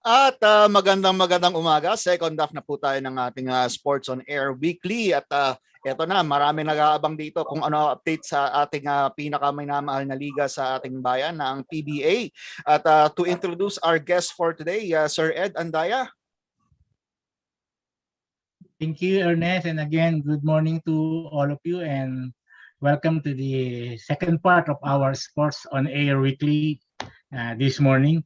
At magandang umaga. Second half na po tayo ng ating Sports on Air Weekly. At eto na, marami nag-aabang dito kung ano update sa ating pinakaminamahal na liga sa ating bayan, na ang PBA. At to introduce our guest for today, Sir Ed Andaya. Thank you, Ernest. And again, good morning to all of you and welcome to the second part of our Sports on Air Weekly this morning.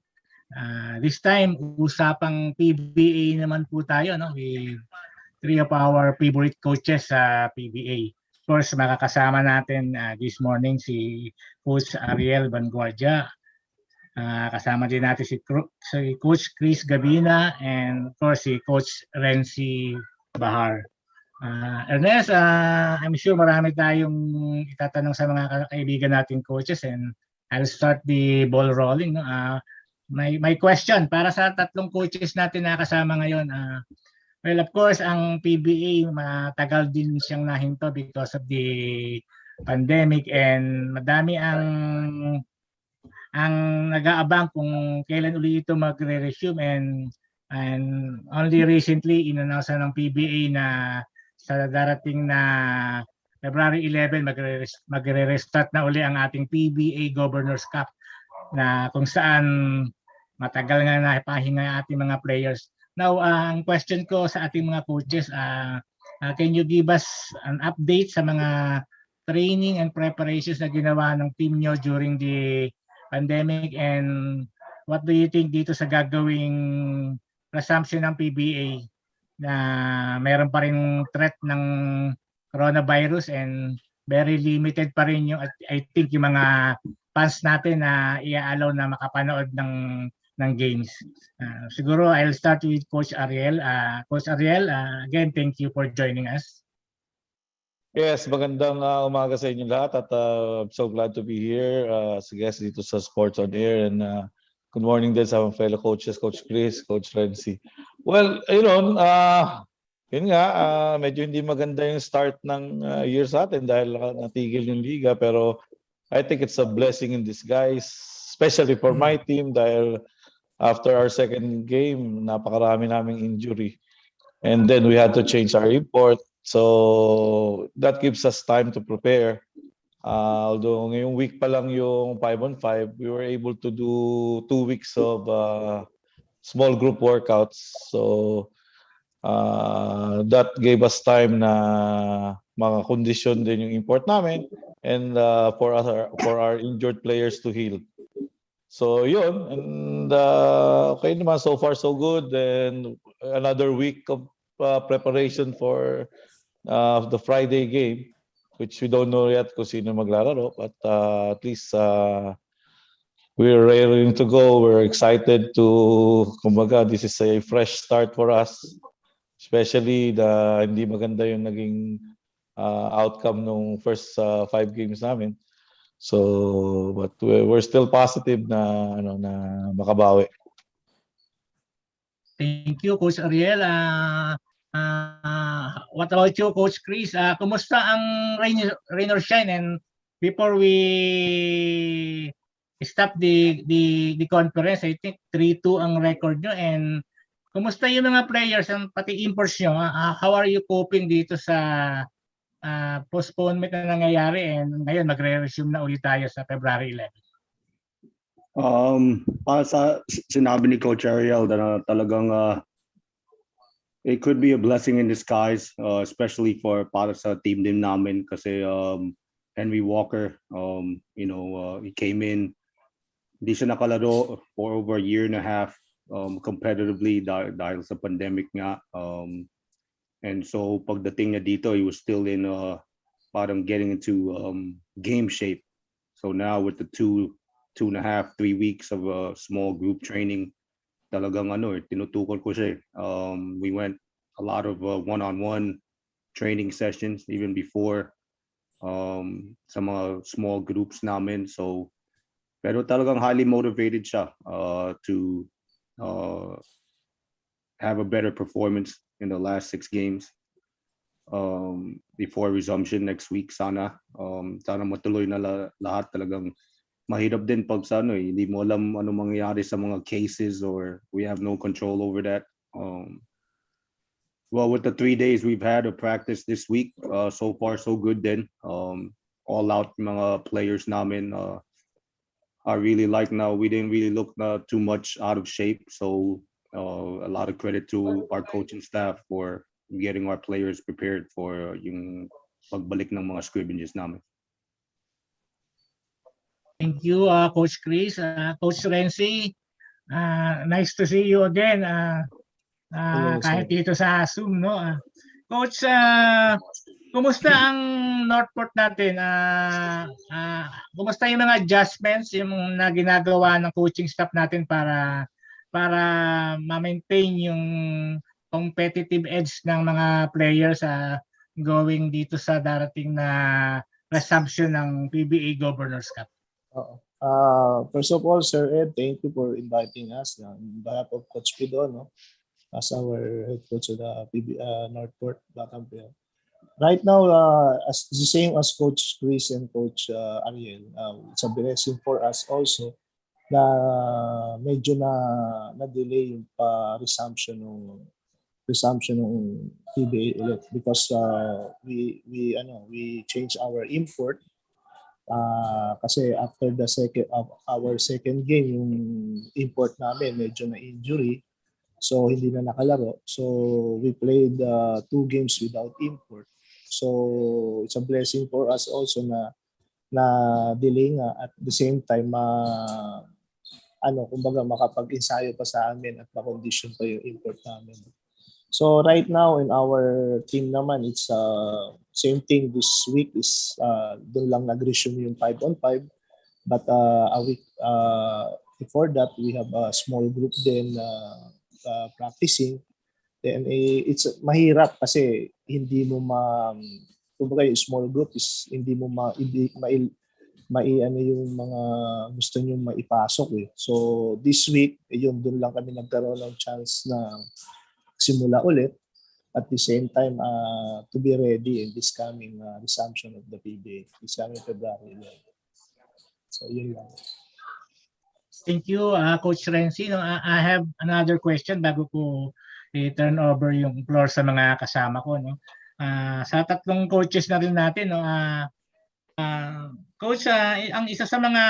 This time, usapang PBA naman po tayo, no? With three of our favorite coaches sa PBA. Of course, makakasama natin this morning si Coach Ariel Vanguardia. Kasama din natin si Coach Chris Gavina and of course si Coach Rency Bajar. Ernest, I'm sure marami tayong itatanong sa mga kaibigan nating coaches and I'll start the ball rolling. No? My question para sa tatlong coaches natin na kasama ngayon. Well, of course, ang PBA matagal din siyang nahinto because of the pandemic and madami ang nag-aabang kung kailan uli ito magre-resume and only recently in-announce ng PBA na sa darating na February 11 magre-restart na uli ang ating PBA Governors Cup na kung saan matagal nga napahinga ang ating mga players. Now, ang question ko sa ating mga coaches, can you give us an update sa mga training and preparations na ginawa ng team nyo during the pandemic and what do you think dito sa gagawing resumption ng PBA na mayroon pa rin threat ng coronavirus and very limited pa rin yung, I think, yung mga fans natin na i-allow na makapanood ng games. Siguro I'll start with Coach Ariel. Coach Ariel, again, thank you for joining us. Yes, magandang umaga sa inyo lahat at I'm so glad to be here as a guest dito sa Sports on Air and good morning din sa mga fellow coaches, Coach Chris, Coach Rency. Well, yun nga, medyo hindi maganda yung start ng year sa atin dahil natigil yung liga pero I think it's a blessing in disguise, especially for my team dahil after our second game, napakarami naming injury. And then we had to change our import. So that gives us time to prepare. Although ngayong week pa lang yung 5-on-5, we were able to do 2 weeks of small group workouts. So that gave us time na mga condition din yung import namin and for our injured players to heal. So yun, and okay naman, so far so good, and another week of preparation for the Friday game, which we don't know yet kung sino maglalaro, but at least we're raring to go. We're excited to, kumbaga, this is a fresh start for us, especially the hindi maganda yung naging outcome nung first 5 games namin. So, but we're still positive na makabawi. Thank you, Coach Ariel. What about you, Coach Chris? Kumusta ang rain or shine? And before we stop the conference, I think 3-2 ang record nyo. And kumusta yung mga players and pati imports nyo? How are you coping dito sa postponement na nangyayari and ngayon magre-resume na ulit tayo sa February 11? Para sa sinabi ni Coach Ariel na talagang it could be a blessing in disguise, especially for para sa team din namin kasi Henry Walker, he came in, hindi siya nakalaro for over a year and a half competitively dahil sa pandemic nga. And so pagdating niya dito, he was still in parang getting into game shape. So now with the 2.5, 3 weeks of small group training, talagang tinutukol ko siya. We went a lot of one-on-one training sessions even before sa mga small groups namin. So pero talagang highly motivated siya to have a better performance in the last 6 games before resumption next week. Sana matuloy na lahat, talagang mahirap din pag sa ano hindi mo alam ano mangyayari sa mga cases or we have no control over that. Well, with the 3 days we've had of practice this week, so far so good then. All out mga players namin are really like now we didn't really look too much out of shape. So a lot of credit to our coaching staff for getting our players prepared for yung pagbalik ng mga scrimmages namin. Thank you, Coach Chris. Coach Rency, nice to see you again. Kahit dito sa Zoom, no? Coach, kumusta ang Northport natin? Kumusta yung mga adjustments yung na ginagawa ng coaching staff natin para ma-maintain yung competitive edge ng mga players going dito sa darating na resumption ng PBA Governors Cup? First of all, Sir Ed, thank you for inviting us on behalf of Coach Pido, no, as our head coach of the Northport Batampiel. Right now, as the same as Coach Chris and Coach Ariel, it's a blessing for us also na medyo na-delay yung resumption ng PBA ulit because we changed our import. Kasi after our second game, yung import namin medyo na-injury. So hindi na nakalaro. So we played 2 games without import. So it's a blessing for us also na delay nga at the same time kumbaga makapag-ensayo pa sa amin at ma-condition pa yung import namin. So right now in our team naman, it's same thing this week is doon lang nag-resume yung 5-on-5. But a week before that, we have a small group din practicing. Then it's mahirap kasi hindi mo kumbaga yung small group is hindi mo yung mga gusto niyo maipasok eh. So this week, doon lang kami nagkaroon ng chance na simula ulit at the same time to be ready in this coming resumption of the PBA this coming February. So yun lang. Thank you, Coach Rency. I have another question bago ko i-turn over yung floor sa mga kasama ko. No? Sa tatlong coaches na rin natin, no? Coach, ang isa sa mga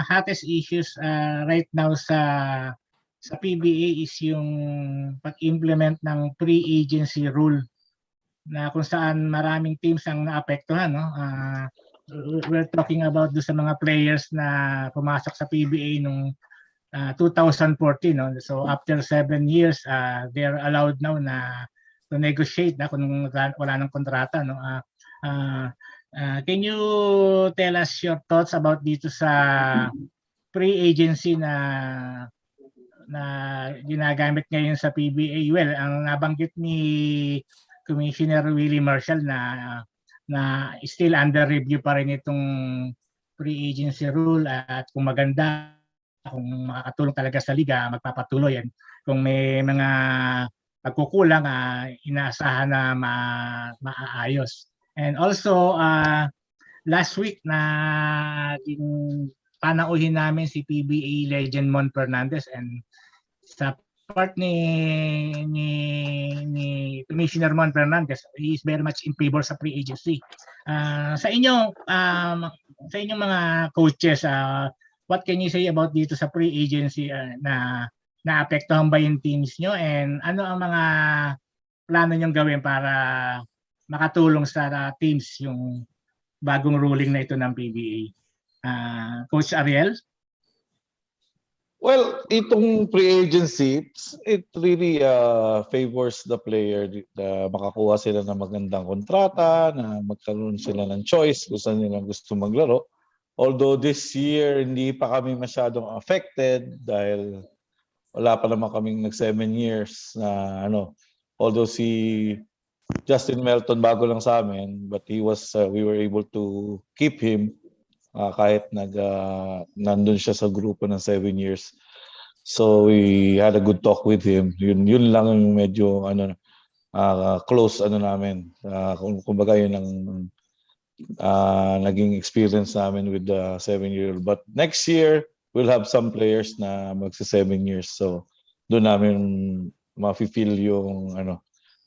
hottest issues right now sa PBA is yung pag-implement ng pre-agency rule na kung saan maraming teams ang naapektuhan. No? We're talking about sa mga players na pumasok sa PBA nung 2014. No? So after 7 years, they're allowed now to negotiate kung wala ng kontrata. No? Can you tell us your thoughts about dito sa pre-agency na ginagamit ngayon sa PBA? Well, ang nabanggit ni Commissioner Willie Marshall na still under review pa rin itong pre-agency rule at kung maganda, kung makakatulong talaga sa liga, magpapatuloy yan. Kung may mga pagkukulang, inaasahan na maaayos. And also, last week na panauhin namin si PBA legend Mon Fernandez and sa part ni Commissioner Mon Fernandez, he is very much in favor sa pre-agency. Sa inyong mga coaches, what can you say about dito sa pre-agency na naapektuhan ba yung teams nyo and ano ang mga plano nyong gawin para makatulong sa teams yung bagong ruling na ito ng PBA? Coach Ariel? Well, itong pre-agency, it really favors the player na makakuha sila ng magandang kontrata, na magkaroon sila ng choice kung saan nila gusto maglaro. Although this year, hindi pa kami masyadong affected dahil wala pa naman kaming 7 years na although si Justin Melton bago lang sa amin, but we were able to keep him kahit nandun siya sa grupo ng 7 years. So we had a good talk with him. Yun lang yung medyo close namin. Kumbaga yun ang naging experience namin with the 7-year-old. But next year, we'll have some players na magsa 7 years. So doon namin ma-feel yung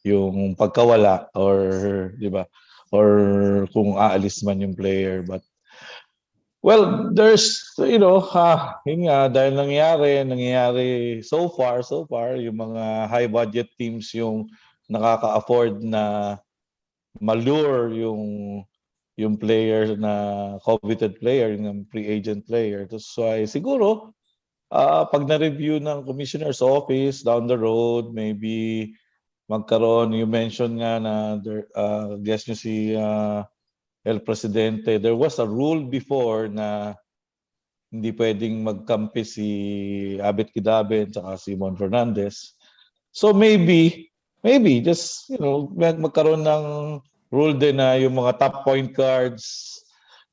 yung pagkawala or 'di ba? Or kung aalis man yung player. But well, there's yun nga, dahil nangyayari so far yung mga high budget teams yung nakaka-afford na malure yung player na coveted player, yung free agent player. So siguro pag na-review ng commissioner's office down the road, maybe magkaroon, you mentioned nga na guess nyo si El Presidente, there was a rule before na hindi pwedeng magkampi si Abet Kidabe at si Mon Fernandez. So maybe just magkaroon ng rule din na yung mga top point guards,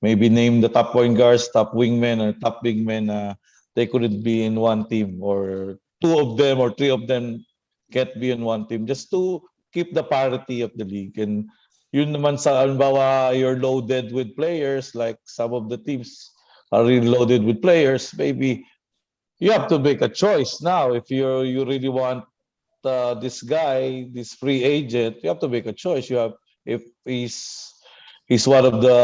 maybe name the top point guards, top wingmen or top big men na they couldn't be in one team, or two of them or three of them can't be in one team, just to keep the parity of the league. And yun naman sa halimbawa you're loaded with players, like some of the teams are really loaded with players, maybe you have to make a choice now. If you really want this guy, this free agent, you have to make a choice. If he's one of the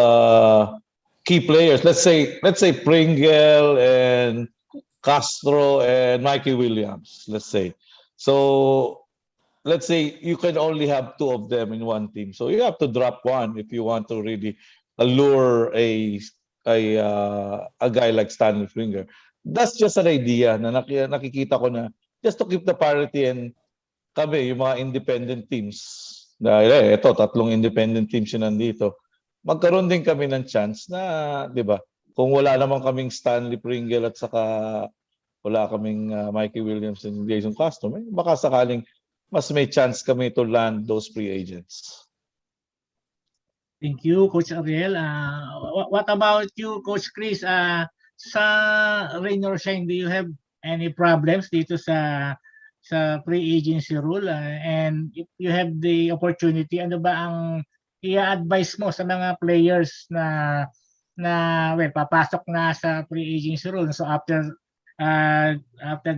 key players, let's say Pringle and Castro and Mikey Williams, let's say. So let's say you can only have two of them in one team. So you have to drop one if you want to really allure a guy like Stanley Springer. That's just an idea na nakikita ko na just to keep the parity. And kami, yung mga independent teams, dahil ito, 3 independent teams yun nandito, magkaroon din kami ng chance na, di ba, kung wala naman kaming Stanley Pringle at saka wala kaming Mikey Williams and Jason Castro, baka sakaling mas may chance kami to land those free agents. Thank you, Coach Ariel. What about you, Coach Chris? Sa rain or shine, do you have any problems dito sa free agency rule? And if you have the opportunity, ano ba ang i-advise mo sa mga players na well, papasok na sa free agency rule? So after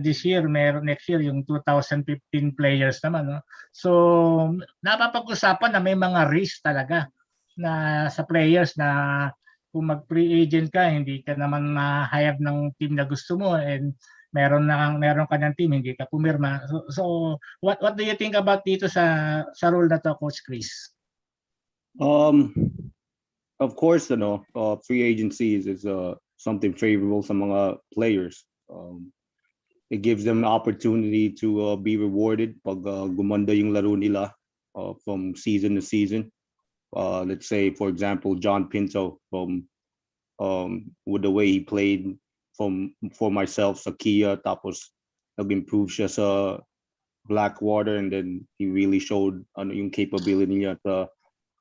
this year, next year yung 2015 players naman, no? So napapag-usapan na may mga risk talaga na sa players na kung mag-free agent ka, hindi ka naman ma-hire ng team na gusto mo, and meron ka ng team, hindi ka pumirma. So what do you think about dito sa rule na to, Coach Chris? Of course, free agencies is something favorable sa mga players. It gives them the opportunity to be rewarded pag gumanda yung laro nila from season to season. Let's say, for example, John Pinto, with the way he played for myself sa Kia, tapos nag-improve siya sa Blackwater, and then he really showed yung capability niya sa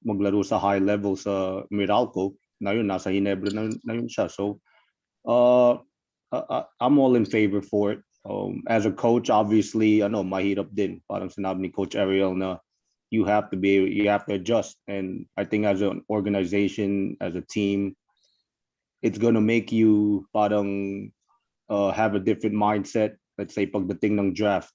maglaro sa high level sa Meralco. Na yun, nasa Hinebra na yun siya. So I'm all in favor for it. As a coach, obviously, mahirap din. Parang sinabi ni Coach Ariel na you have to adjust. And I think as an organization, as a team, it's going to make you parang have a different mindset. Let's say pagdating ng draft,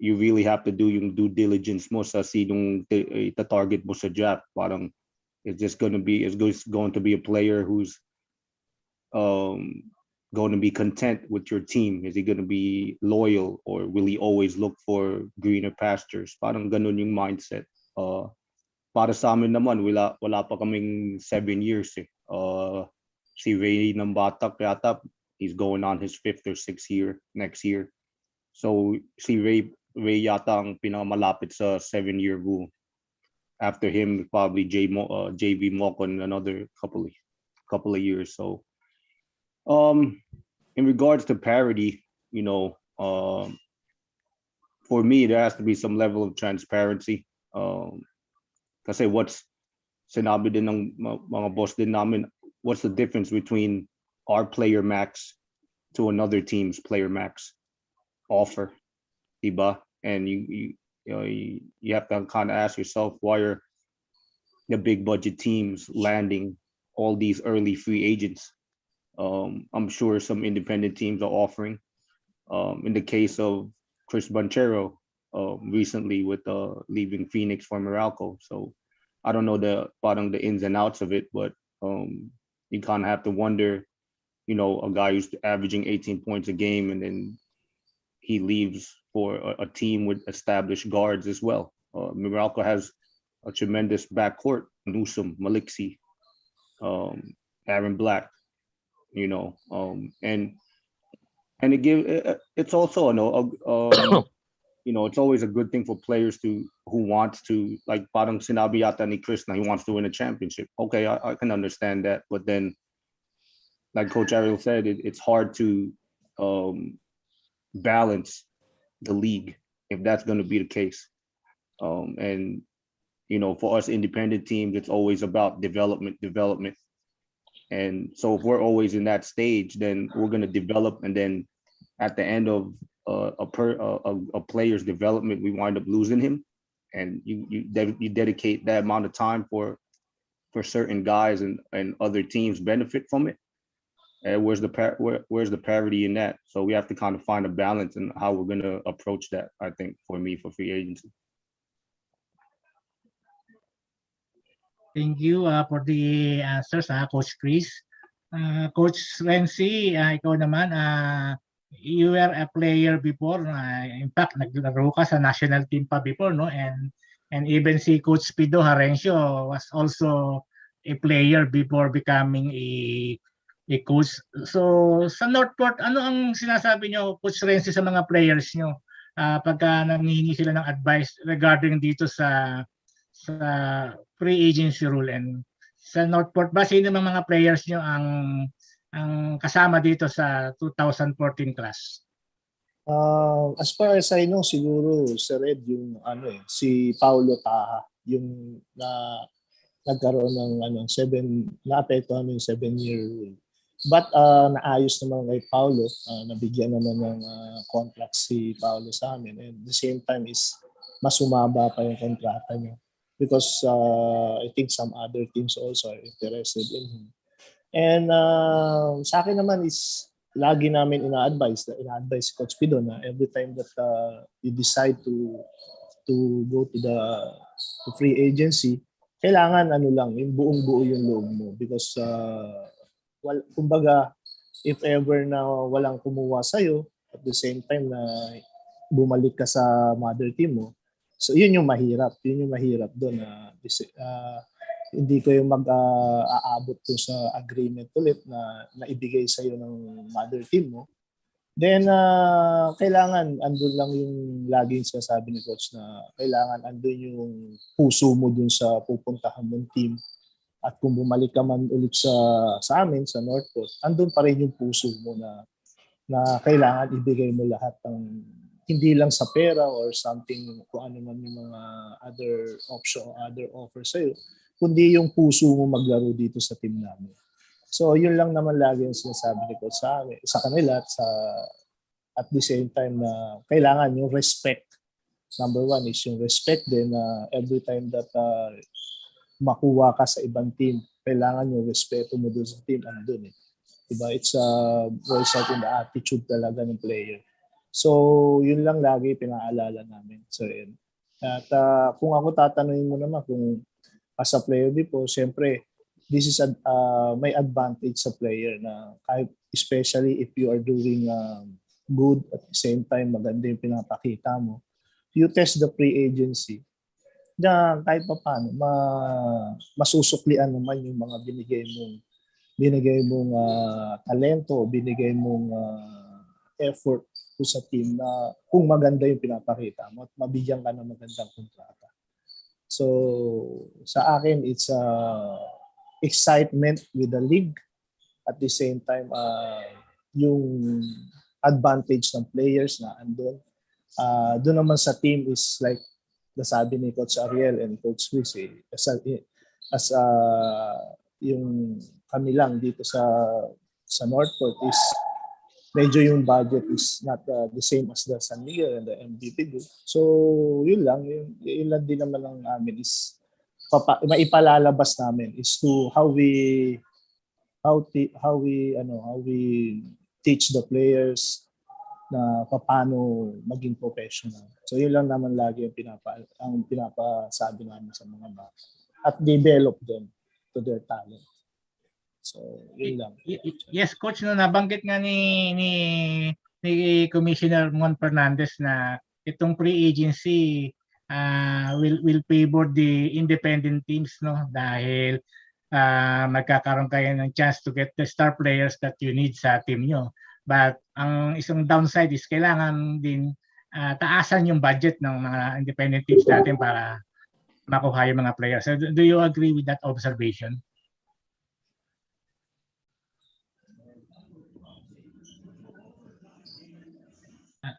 you really have to do yung due diligence mo sa sinong ita-target mo sa draft. Parang it's going to be a player who's going to be content with your team? Is he going to be loyal, or will he always look for greener pastures? Parang ganun yung mindset. Para sa amin naman, wala pa kaming 7 years eh. Si Ray ng Batak yata, he's going on his 5th or 6th year next year. So si Ray yata ang pinakamalapit sa 7-year rule. After him, probably JV Mocon another couple of years. So in regards to parity, for me, there has to be some level of transparency. Kasi what's sinabi din ng mga boss din namin, what's the difference between our player max to another team's player max offer, diba? And you have to kind of ask yourself, why the big budget teams landing all these early free agents. I'm sure some independent teams are offering. In the case of Chris Banchero, recently with leaving Phoenix for Meralco. So I don't know the ins and outs of it, but you kind of have to wonder, you know, a guy who's averaging 18 points a game and then he leaves for a team with established guards as well. Meralco has a tremendous backcourt: Newsom, Maliksi, Aaron Black, you know, and it's also you know, it's always a good thing for players who wants to, like parang sinabi yata ni Chris na he wants to win a championship. Okay, I can understand that, but then like Coach Ariel said, it's hard to balance the league if that's going to be the case. And you know, for us independent teams, it's always about development. And so if we're always in that stage, then we're going to develop, and then at the end of a player's development, we wind up losing him, and you dedicate that amount of time for certain guys, and other teams benefit from it. And where's the parity in that? So we have to kind of find a balance in how we're going to approach that. I think for me, for free agency. Thank you for the answers, Coach Chris. Coach Rency, ikaw naman, you were a player before. In fact, naglaro ka sa national team pa before, no? And even si Coach Pido Harencio was also a player before becoming a coach. So sa Northport, ano ang sinasabi nyo, Coach Rency, sa mga players nyo pagka nanghihingi sila ng advice regarding dito sa free agency rule? And sa Northport ba, sino mga players nyo ang kasama dito sa 2014 class? As far as I know, siguro Sir Ed, yung si Paulo Taha, yung nagkaroon ng naapektuhan ng 7-year rule. But naayos naman kay Paulo, nabigyan naman ng contract si Paulo sa amin, and at the same time is mas umaba pa yung kontrata niya because I think some other teams also are interested in him. And sa akin naman is lagi namin ina-advise si Coach Pido na every time that you decide to go to free agency, kailangan yung buong-buo yung loob mo because kumbaga if ever na walang kumuha sa'yo at the same time na bumalik ka sa mother team mo, so yun yung mahirap doon na hindi ko yung mag-aabot to sa agreement ulit na ibigay sa iyo ng mother team mo. Then kailangan andun lang yung laging sinasabi ni coach na kailangan andun yung puso mo dun sa pupuntahan mong team. At kung bumalik ka man ulit sa amin sa Northport, andun pa rin yung puso mo na kailangan ibigay mo lahat ng hindi lang sa pera or something kung ano man yung mga other option or other offer sa'yo, kundi yung puso mo maglaro dito sa team namin. So yun lang naman lagi yung sinasabi ko sa kanila at the same time na kailangan yung respect. Number one is yung respect din na every time that makuha ka sa ibang team, kailangan yung respeto mo doon sa team andun eh. Diba? It's result in the attitude talaga ng player. So, yun lang lagi pinaalala namin. So, yun. At kung ako tatanungin mo naman kung as a player before, siyempre, this is may advantage sa player na kahit especially if you are doing good at the same time maganda yung pinapakita mo. You test the free agency. Na kahit pa paano, masusuklian naman yung mga binigay mong talento, binigay mong effort sa team na kung maganda yung pinapakita mo at mabigyan ka ng magandang kontrata. So, sa akin, it's excitement with the league. At the same time, yung advantage ng players na andun. Doon naman sa team is like nasabi ni Coach Ariel and Coach Chris as yung kami lang dito sa Northport is medyo yung budget is not the same as the San Miguel and the MVP group. So, yun lang din naman ang amin is maipalalabas namin is to how we teach the players na paano maging professional. So yun lang naman lagi ang pinapasabi namin sa mga bata at develop them to their talent. So yun lang. Yes, coach, no, nabanggit nga ni Commissioner Mon Fernandez na itong pre-agency will favor the independent teams, no, dahil magkakaroon kayo ng chance to get the star players that you need sa team nyo. But ang isang downside is kailangan din taasan yung budget ng mga independent teams natin para makuha yung mga players. So, do you agree with that observation?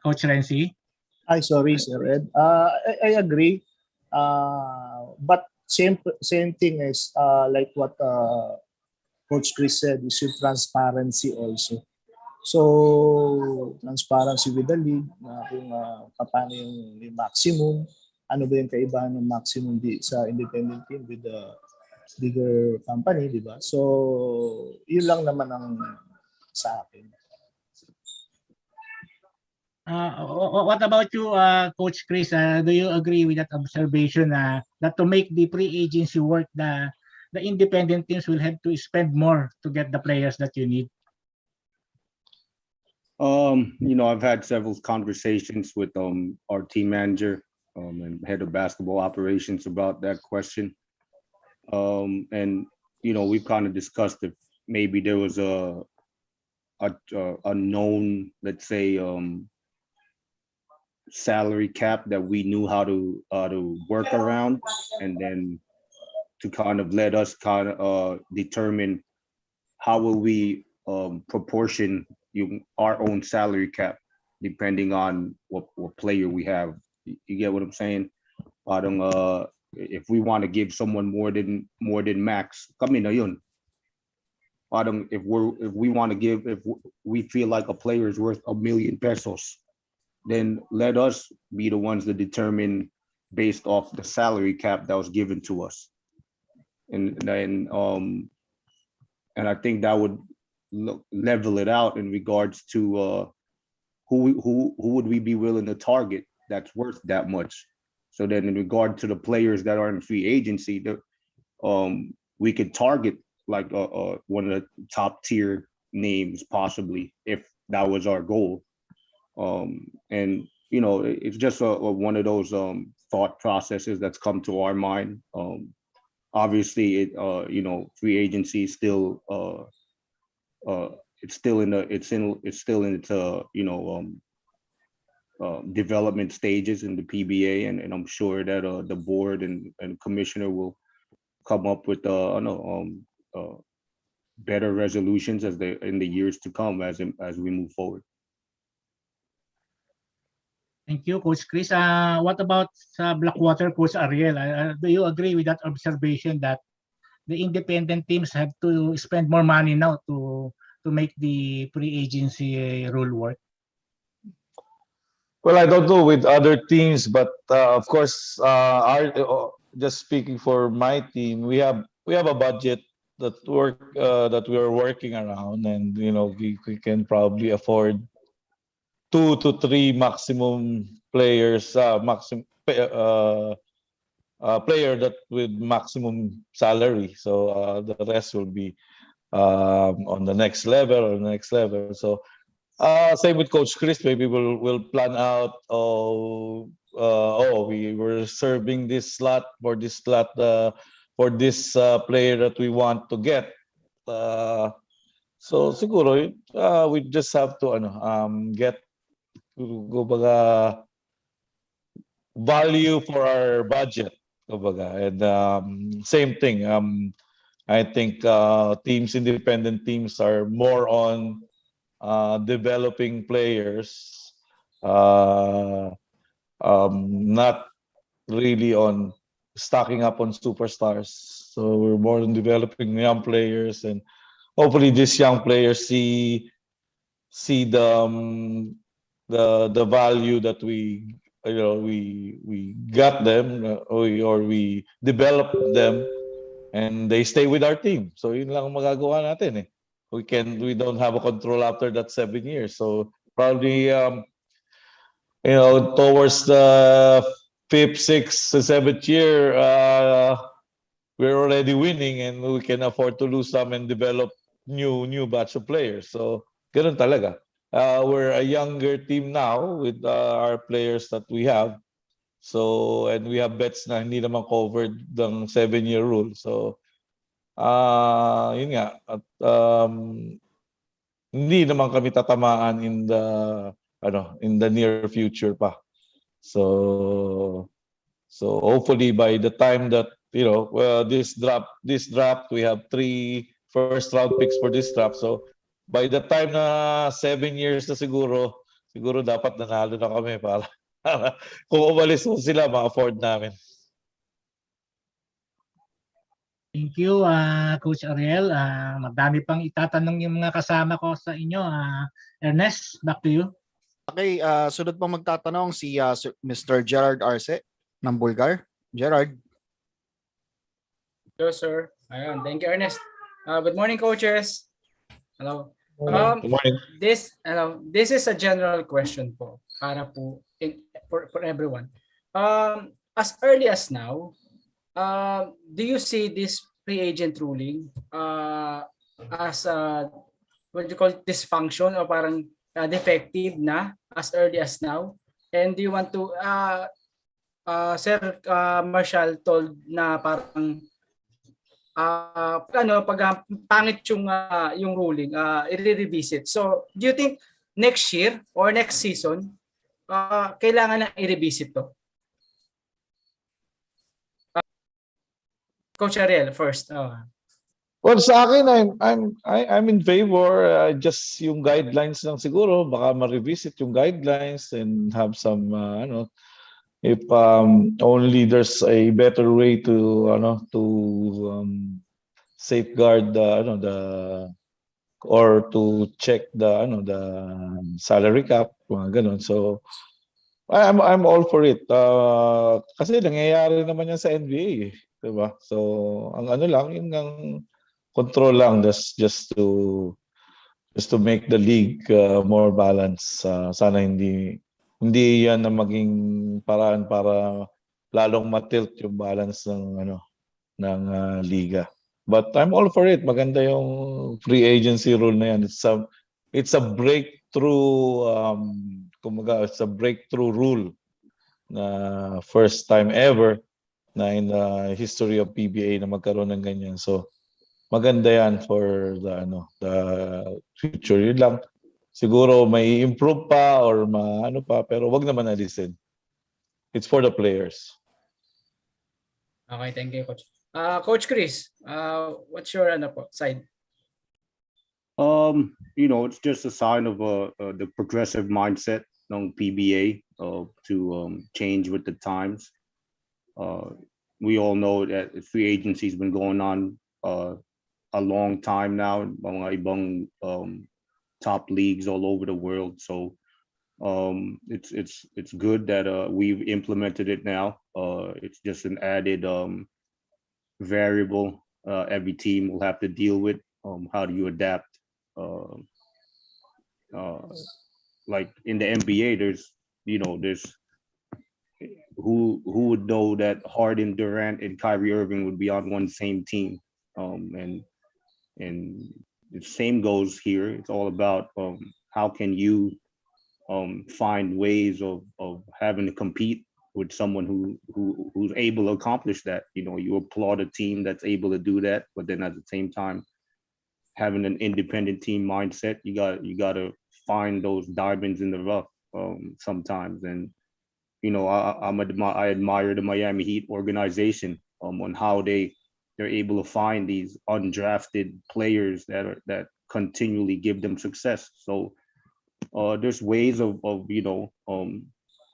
Coach Rency? Ay, sorry, Sir Ed. I agree. But same thing is like what Coach Chris said, is yung transparency also. So, transparency with the league, na kung paano yung maximum, ano ba yung kaibahan ng maximum sa independent team with the bigger company, di ba? So, yun lang naman ang sa akin. What about you, Coach Chris? Do you agree with that observation that to make the pre-agency work, the independent teams will have to spend more to get the players that you need? I've had several conversations with our team manager and head of basketball operations about that question. And we've kind of discussed if maybe there was a known, let's say, salary cap that we knew how to work around, and then to kind of let us kind of determine how will we proportion our own salary cap depending on what player we have. You get what I'm saying? If we want to give someone more than max, kami na yun. If we want to give, if we feel like a player is worth ₱1 million, then let us be the ones that determine based off the salary cap that was given to us. And I think that would level it out in regards to who would we be willing to target that's worth that much. So then in regard to the players that are in free agency, we could target like one of the top tier names possibly if that was our goal. And it's just one of those thought processes that's come to our mind. Obviously, free agency is still it's still in its development stages in the PBA, and I'm sure that the board and commissioner will come up with better resolutions in the years to come as we move forward. Thank you, Coach Chris. What about Blackwater, Coach Ariel? Do you agree with that observation that the independent teams have to spend more money now to make the pre-agency rule work? Well, I don't know with other teams, but of course, just speaking for my team, we have a budget that we are working around, and we can probably afford 2 to 3 maximum players, player that with maximum salary. So the rest will be on the next level or next level. So same with Coach Chris. Maybe we'll plan out. We were serving this slot for this slot for this player that we want to get. So siguro we just have to get value for our budget. And same thing. I think independent teams are more on developing players, not really on stocking up on superstars. So we're more on developing young players, and hopefully these young players see the value that we we got them or we developed them and they stay with our team. So yun lang ang magagawa natin eh. We don't have a control after that 7 years. So probably towards the 5th, 6th, 7th year, we're already winning and we can afford to lose some and develop new batch of players. So ganun talaga. We're a younger team now with our players that we have. So and we have bets na hindi naman covered ng 7-year rule. So yun nga at hindi naman kami tatamaan in the near future pa. So hopefully by the time that this draft we have 3 first round picks for this draft. So by the time na 7 years na siguro dapat nanalo na kami para kung umalis mo sila ma-afford namin. Thank you, Coach Ariel. Madami pang itatanong yung mga kasama ko sa inyo. Ernest, back to you. Okay, sunod pang magtatanong si Mr. Gerard Arce ng Bulgar. Gerard. Hello, sir. Ayun, thank you, Ernest. Good morning, coaches. Hello. Good morning. This is a general question po para po for everyone. As early as now, do you see this free agent ruling as what do you call it, dysfunction or parang defective na as early as now? And do you want to Sir Marshall told na parang pag pangit yung ruling, i-revisit. So, do you think next year or next season kailangan na i-revisit to? Coach Ariel first. Well, sa akin, I'm in favor. Just yung guidelines lang siguro, baka ma-revisit yung guidelines and have some if only there's a better way to safeguard or to check the salary cap, mga ganun. So I'm all for it. Kasi nangyayari naman yan sa NBA, diba? So ang lang yung control lang just to make the league more balanced. Sana hindi yan na maging paraan para lalong matilt yung balance ng liga. But I'm all for it. Maganda yung free agency rule na yan. It's a breakthrough it's a breakthrough rule na first time ever na in the history of PBA na magkaroon ng ganyan. So maganda yan for the future. Yun lang. Siguro may improve pa or pero wag naman alisin. It's for the players. Okay, thank you, Coach. Coach Chris, what's your side? It's just a sign of the progressive mindset ng PBA to change with the times. We all know that free agency's been going on a long time now. Mga ibang top leagues all over the world. So it's good that we've implemented it now. It's just an added variable every team will have to deal with. How do you adapt? Like in the NBA, there's who would know that Harden, Durant, and Kyrie Irving would be on one same team, and the same goes here. It's all about how can you find ways of having to compete with someone who's able to accomplish that. You applaud a team that's able to do that, but then at the same time, having an independent team mindset, you got to find those diamonds in the rough sometimes. And I admire the Miami Heat organization on how they're able to find these undrafted players that continually give them success. So there's ways of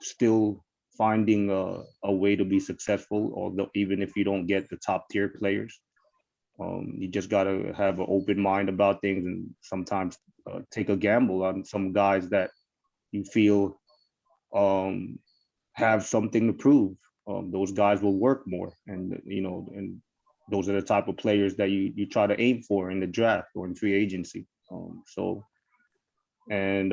still finding a way to be successful, although even if you don't get the top tier players, you just gotta have an open mind about things and sometimes take a gamble on some guys that you feel have something to prove. Those guys will work more, and and those are the type of players that you try to aim for in the draft or in free agency. And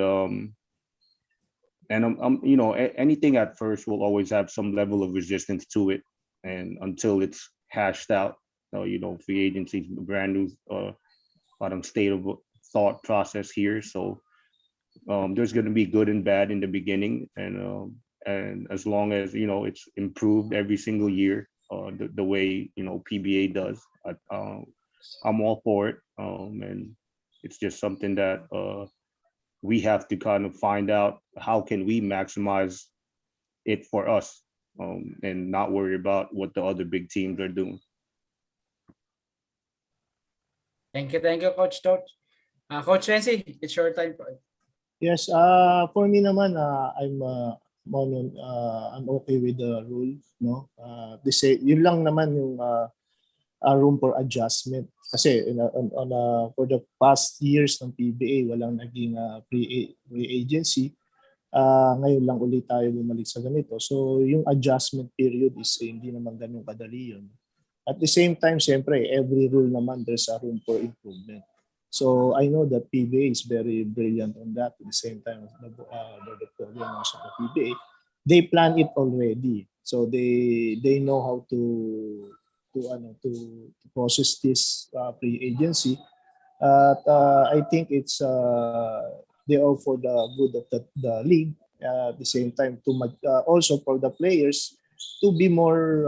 anything at first will always have some level of resistance to it, and until it's hashed out, free agency is a brand new state of thought process here. So there's going to be good and bad in the beginning, and as long as it's improved every single year, the way PBA does, I'm all for it. And it's just something that we have to kind of find out how can we maximize it for us, and not worry about what the other big teams are doing. Thank you, Coach Tot. Coach Rency, it's your time. Yes, for me naman, I'm okay with the rule, no? Yun lang naman yung room for adjustment. Kasi for the past years ng PBA, walang naging free agency. Ngayon lang ulit tayo bumalik sa ganito. So yung adjustment period is hindi naman ganun kadali yun. At the same time, siyempre, every rule naman there's a room for improvement. So I know that PBA is very brilliant on that. At the same time, the program also of PBA, they plan it already. So they know how to process this free agency. I think it's they are for the good of the league. At the same time, also for the players to be more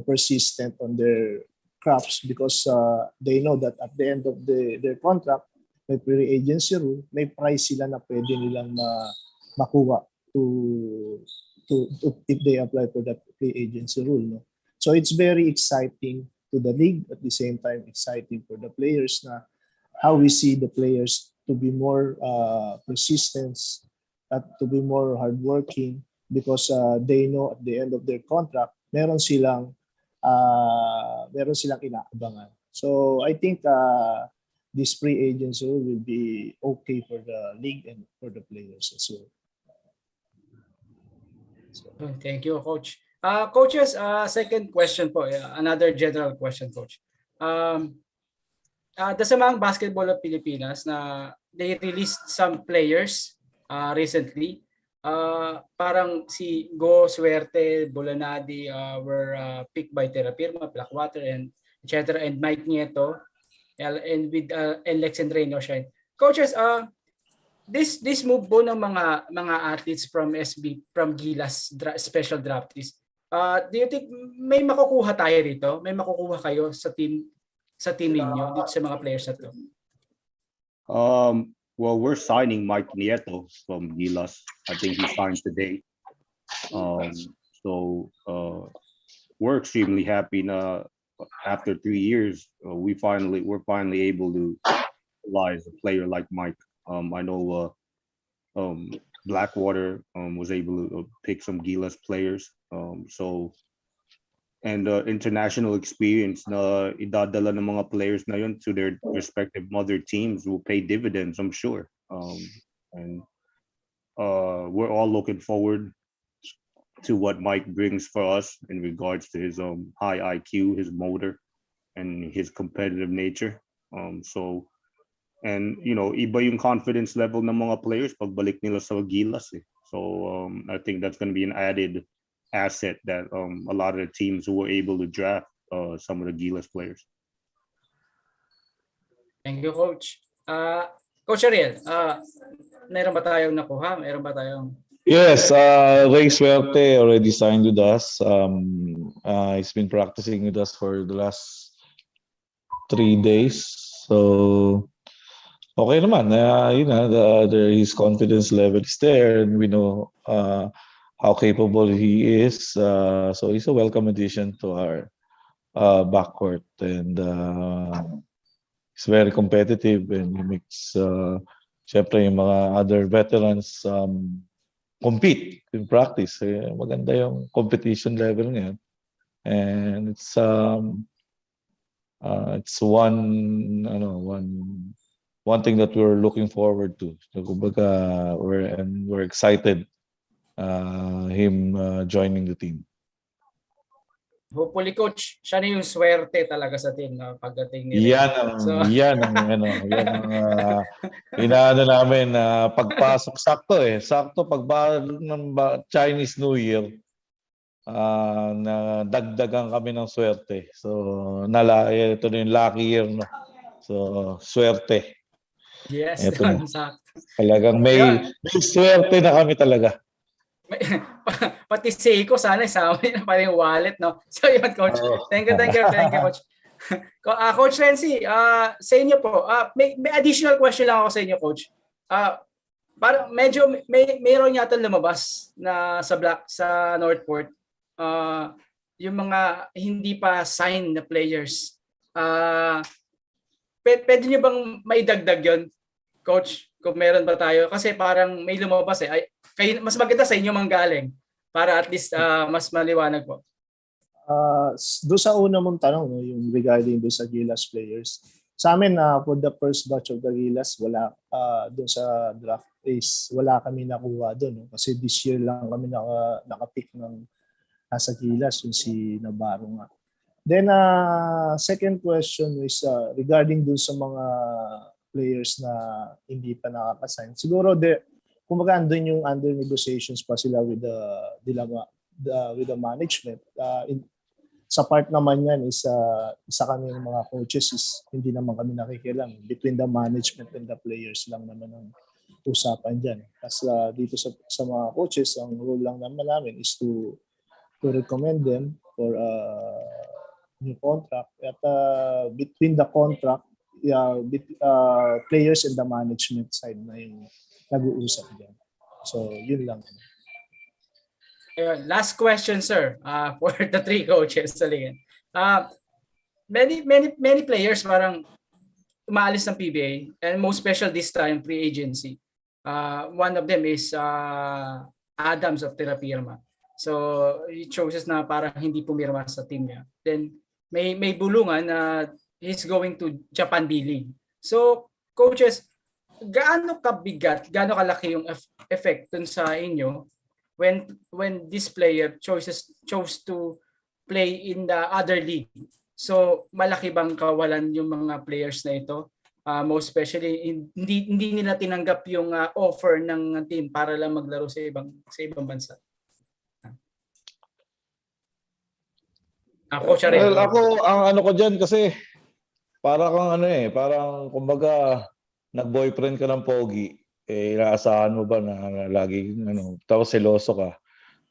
persistent on their crafts, because they know that at the end of their contract, may free agency rule, may price sila na pwede nilang makuha to if they apply for that free agency rule. No? So it's very exciting to the league, at the same time exciting for the players na how we see the players to be more persistent, to be more hardworking, because they know at the end of their contract, meron silang inaabangan. So I think this free agency will be okay for the league and for the players as well. So. Thank you, Coach. Coaches, second question po, another general question, Coach. The Samaang Basketball of Pilipinas na they released some players recently. Parang si Go, Suerte, Bolanadi were picked by Terapirma, Blackwater, and etc. And Mike Nieto, and with Lex and Reno Shine. Coaches, this move po ng mga athletes from Gilas special draftees. Do you think may makukuha tayo rito? May makukuha kayo sa team ninyo dito sa mga players na to? Well, we're signing Mike Nieto from Gilas. I think he signed today. So we're extremely happy na after 3 years, we're finally able to utilize a player like Mike. I know Blackwater was able to pick some Gilas players. And international experience na idadala ng mga players na yun to their respective mother teams will pay dividends, I'm sure. And we're all looking forward to what Mike brings for us in regards to his high IQ, his motor, and his competitive nature. And iba yung confidence level ng mga players pagbalik nila sa Gilas. So I think that's going to be an added asset that a lot of the teams who were able to draft some of the Gilas players. Thank you, Coach. Coach Ariel, meron ba tayong nakuha? Meron ba tayong... Yes, Ray Suerte already signed with us. He's been practicing with us for the last 3 days. So, okay naman. His confidence level is there, and we know how capable he is. So he's a welcome addition to our backcourt, and he's very competitive, and he makes syempre yung mga other veterans compete in practice. Maganda yung competition level ngayon, and it's one thing that we're looking forward to. So, kumbaga, we're excited him joining the team. Hopefully, coach, siya na yung swerte talaga sa team na pagdating ni Ray. Yan ang inaano namin na pagpasok sakto ng Chinese New Year, na dagdagan kami ng swerte. So ito na yung lucky year, no. So swerte. Yes, Ito na. sakto. Talagang may swerte na kami talaga. Pati Seiko sana isama niya na parang wallet, no? So yun, coach. Thank you, coach. Coach Rency, sa inyo po, may additional question lang ako sa inyo, coach. Parang medyo mayroon yata lumabas na sa Northport, yung mga hindi pa signed na players. Pwede niyo bang maidagdag yon, coach, kung meron ba tayo? Kasi parang may lumabas kayo, mas maganda sa inyo manggaling para at least mas maliwanag po. Doon sa una mong tanong, no, yung regarding doon sa Gilas players. Sa amin, for the first batch of the Gilas, wala doon sa draft phase, wala kami nakuha doon. No? Kasi this year lang kami nakapick ng nasa Gilas, yung si Navarro nga. Then, second question is regarding doon sa mga players na hindi pa nakakasign. Siguro, kumbaga andun yung under negotiations pa sila with the management. Sa part naman yan is isa kami ng mga coaches is hindi naman kami nakikialam. Between the management and the players lang naman ang usapan dyan. Kasi dito sa mga coaches, ang role lang naman namin is to recommend them for new contract. At between the contract, players and the management side na yung nag-uusap dyan. So, yun lang. Last question, sir, for the three coaches. Many players parang umaalis ng PBA, and most special this time, free agency. One of them is Adams of Terapirma. So, he chooses na parang hindi pumirma sa team niya. Then, may bulungan na he's going to Japan B-League. So, coaches, gaano kabigat, gaano kalaki yung effect dun sa inyo when this player chose to play in the other league? So malaki bang kawalan yung mga players na ito? Most especially hindi nila tinanggap yung offer ng team para lang maglaro sa ibang bansa. Coach Ariel. Well, ako ang ano ko diyan kasi parang kumbaga nag-boyfriend ka ng pogi, inaasahan mo ba na laging tapos seloso ka?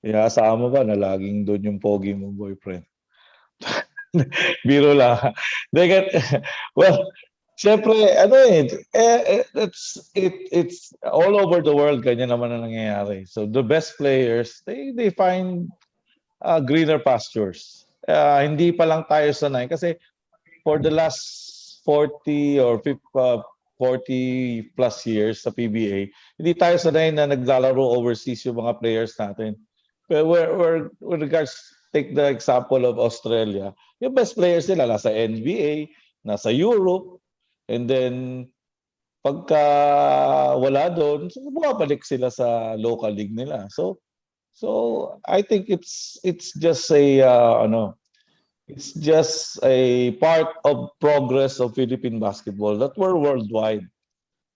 Inaasahan mo ba na laging doon yung pogi mong boyfriend? Biro lang. Well, syempre, it's all over the world, ganyan naman ang nangyayari. So the best players, they find greener pastures. Hindi pa lang tayo sanay kasi for the last 40 or 40 plus years sa PBA, hindi tayo sanay na naglalaro overseas yung mga players natin. But with regards, take the example of Australia, yung best players nila nasa NBA, nasa Europe, and then pagka wala doon, bumabalik sila sa local league nila. So I think it's just it's just a part of progress of Philippine basketball that we're worldwide.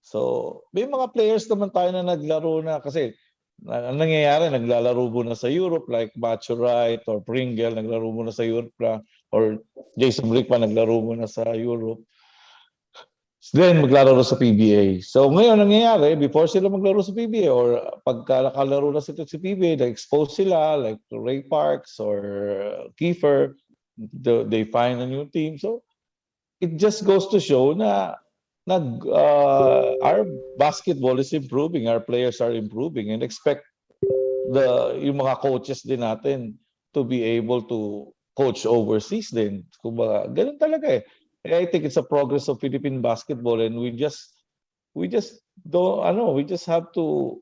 So, may mga players naman tayo na naglaro na kasi ang nangyayari, naglalaro muna sa Europe like Macho Wright or Pringle, naglaro muna sa Europe or Jason Brickman, naglaro muna sa Europe. Then, maglalaro sa PBA. So, ngayon, nangyayari, before sila maglaro sa PBA or pagka nakalaro na sila sa PBA, na-expose sila like Ray Parks or Kiefer, they find a new team. So it just goes to show na our basketball is improving, our players are improving, and expect yung mga coaches din natin to be able to coach overseas din. Kumbaga, ganun talaga eh. I think it's a progress of Philippine basketball, and we just have to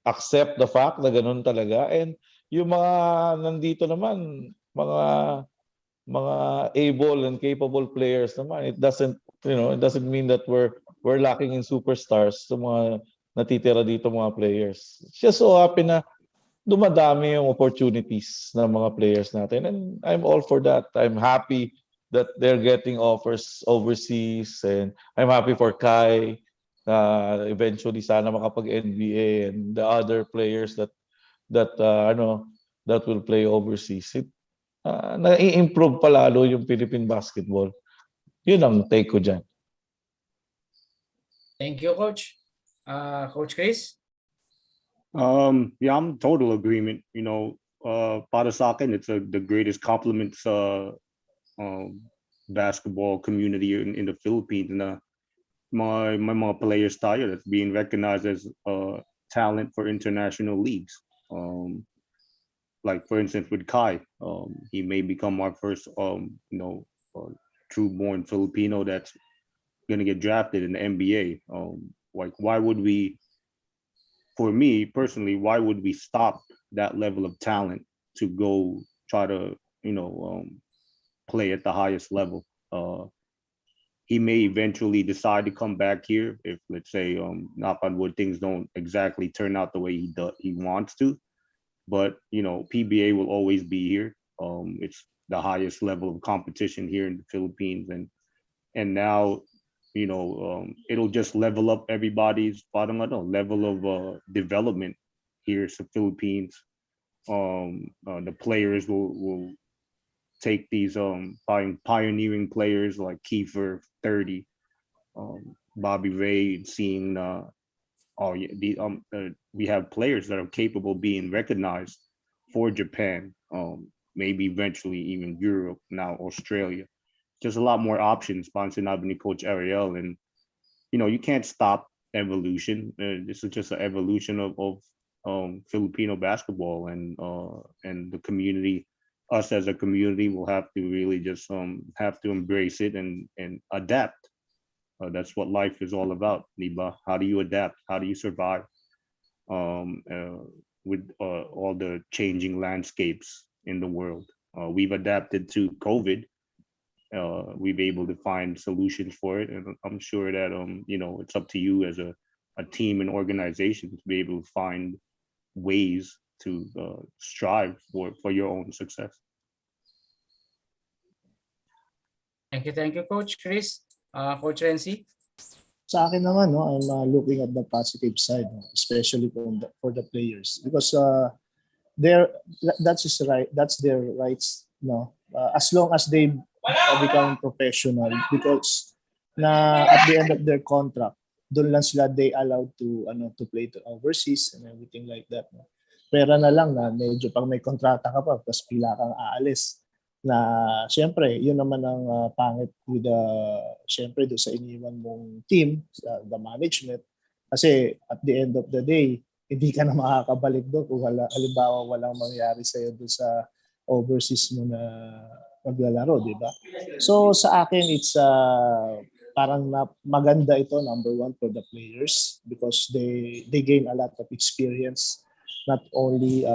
accept the fact na ganun talaga. And yung mga nandito naman, mga able and capable players naman, it doesn't mean that we're lacking in superstars. So mga natitira dito mga players. It's just so happy na dumadami yung opportunities ng mga players natin. And I'm all for that. I'm happy that they're getting offers overseas. And I'm happy for Kai na eventually sana makapag-NBA and the other players that will play overseas. Na-improve palalo yung Philippine basketball. Yun ang take ko dyan. Thank you, Coach. Coach Chris? Yeah, I'm in total agreement. Para sa akin, it's the greatest compliment sa basketball community in the Philippines na mga players tayo that's being recognized as talent for international leagues. Like for instance with Kai, he may become our first true-born Filipino that's going to get drafted in the NBA. Like for me personally, why would we stop that level of talent to go try to play at the highest level? He may eventually decide to come back here if, let's say, knock on wood, things don't exactly turn out the way he wants to. But PBA will always be here. It's the highest level of competition here in the Philippines, and now it'll just level up everybody's level of development here in the Philippines. The players will take these pioneering players like Kiefer 30, Bobby Ray, seeing we have players that are capable of being recognized for Japan, maybe eventually even Europe, now Australia. Just a lot more options, sinabi ni Coach Ariel, and you can't stop evolution. This is just an evolution of Filipino basketball, and the community. Us as a community will have to really just have to embrace it and adapt. That's what life is all about, Niba. How do you adapt? How do you survive with all the changing landscapes in the world? We've adapted to COVID. We've been able to find solutions for it, and I'm sure that it's up to you as a team and organization to be able to find ways to strive for your own success. Thank you, Coach Chris. Coach Rency? Sa akin naman, I'm looking at the positive side, especially for the players, because that's their rights, as long as they become professional, because at the end of their contract, doon lang sila they allowed to play to overseas and everything like that. Pera na lang na medyo pag may kontrata ka pa, tapos pila kang aalis. Na syempre, yun naman ang pangit with syempre doon sa iniwan mong team, the management. Kasi at the end of the day, hindi ka na makakabalik doon kung halimbawa walang mangyari sa'yo doon sa overseas mo na maglalaro, di ba? So sa akin, it's parang maganda ito, number one, for the players because they gain a lot of experience. Not only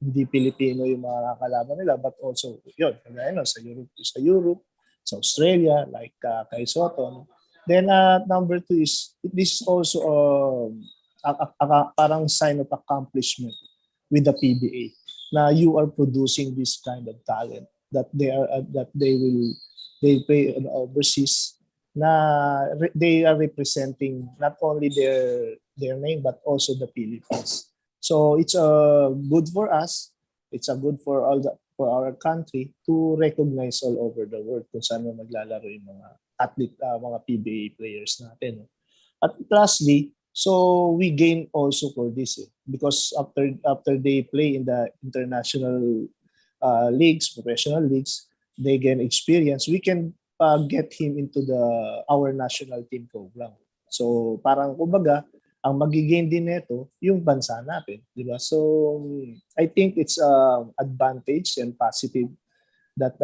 hindi Pilipino yung mga kalaban nila, but also yun, sa Europe, sa Australia, like kay Soton. Then number two is this is also parang sign of accomplishment with the PBA na you are producing this kind of talent that they play overseas na they are representing not only their name but also the Philippines. So it's good for us. It's good for our country to recognize all over the world kung saan maglalaro yung mga athlete, mga PBA players natin. At lastly, so we gain also for this because after they play in the international leagues, professional leagues, they gain experience. We can get him into our national team program. So parang kumbaga, ang magigain din nito yung bansa natin, di ba? So I think it's advantage and positive that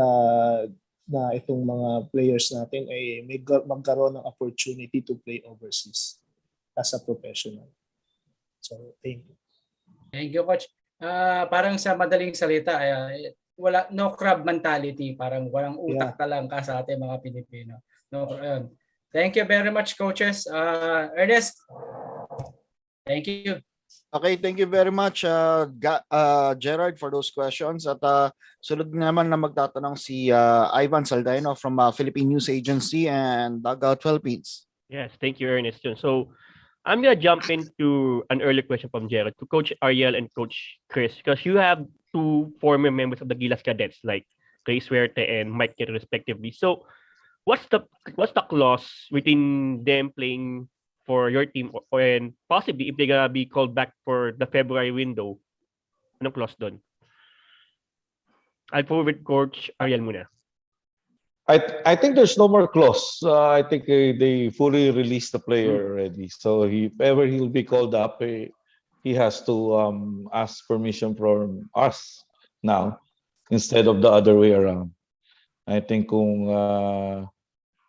na itong mga players natin ay magkaroon ng opportunity to play overseas as a professional. So thank you. Thank you, Coach. Parang sa madaling salita, no crab mentality, parang walang utak lang ka sa ating mga Pilipino. No, Thank you very much, coaches. Ernest? Thank you. Okay, thank you very much, Gerard, for those questions. At sunod naman na magtatanong si Ivan Saldano from Philippine News Agency and Dugout Philippines. Yes, thank you, Ernest. So I'm gonna jump into an early question from Gerald to Coach Ariel and Coach Chris, because you have two former members of the Gilas Cadets like Ray Suerte and Mike Kit respectively. So what's the clause between them playing for your team and possibly if they're gonna be called back for the February window? Anong clause doon? I'll forward Coach Ariel muna. I think there's no more clause. I think they fully released the player already. So if ever he'll be called up, he has to ask permission from us now instead of the other way around. I think kung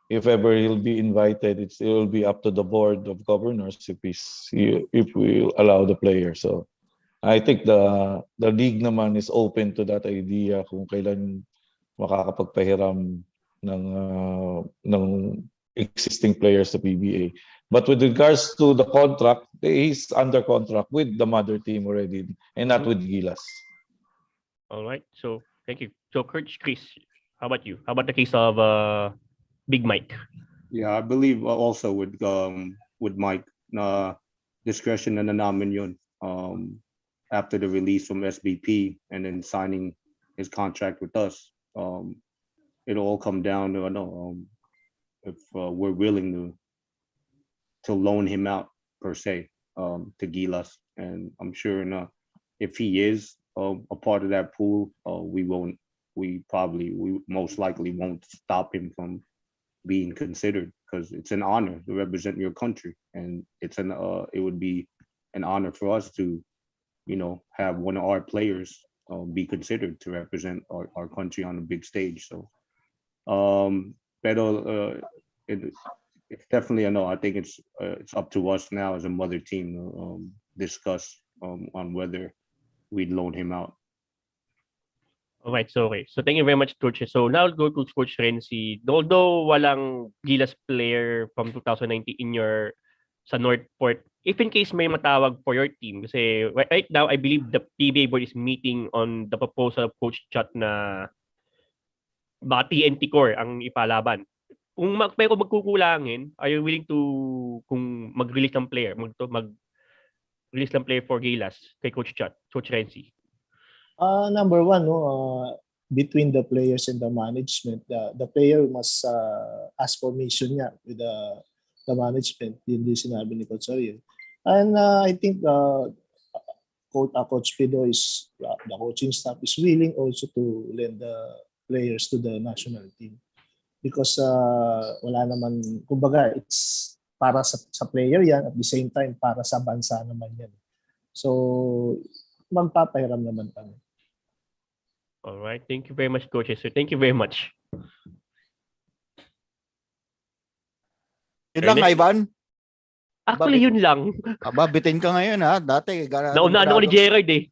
if ever he'll be invited, it will be up to the board of governors if we allow the player. So I think the league naman is open to that idea kung kailan makakapagpahiram ng existing players sa PBA. But with regards to the contract, he's under contract with the mother team already and not with Gilas. All right. So thank you. So Coach Chris, how about you? How about the case of Big Mike? Yeah, I believe also with Mike na discretion na namin yun after the release from SBP and then signing his contract with us. It'll all come down to if we're willing to loan him out per se to Gilas, and I'm sure if he is a part of that pool, we most likely won't stop him from being considered, because it's an honor to represent your country, and it would be an honor for us to have one of our players be considered to represent our country on a big stage. So it's definitely I think it's up to us now as a mother team to discuss on whether we'd loan him out. All right, so okay. So thank you very much, Coach. So now I'll go to Coach Rency. Although walang Gilas player from 2019 in sa Northport, if in case may matawag for your team, kasi right now I believe the PBA board is meeting on the proposal of Coach Chat na baka TNT Core ang ipalaban. Kung pero magkukulangin, are you willing to kung mag-release ng player, mag-release ng player for Gilas kay Coach Chat, Coach Rency? Number one, between the players and the management, the player must ask permission niya with the management. Yun din sinabi ni Coach Ariel. And I think Coach Pido the coaching staff is willing also to lend the players to the national team. Because wala naman, kumbaga, it's para sa player yan, at the same time, para sa bansa naman yan. So, magpapahiram naman kami. All right. Thank you very much, coaches. So thank you very much. Yun lang, Ivan? Actually, yun lang. Bitin ka ngayon, ha? Dati, nauna ko ni Gerard eh.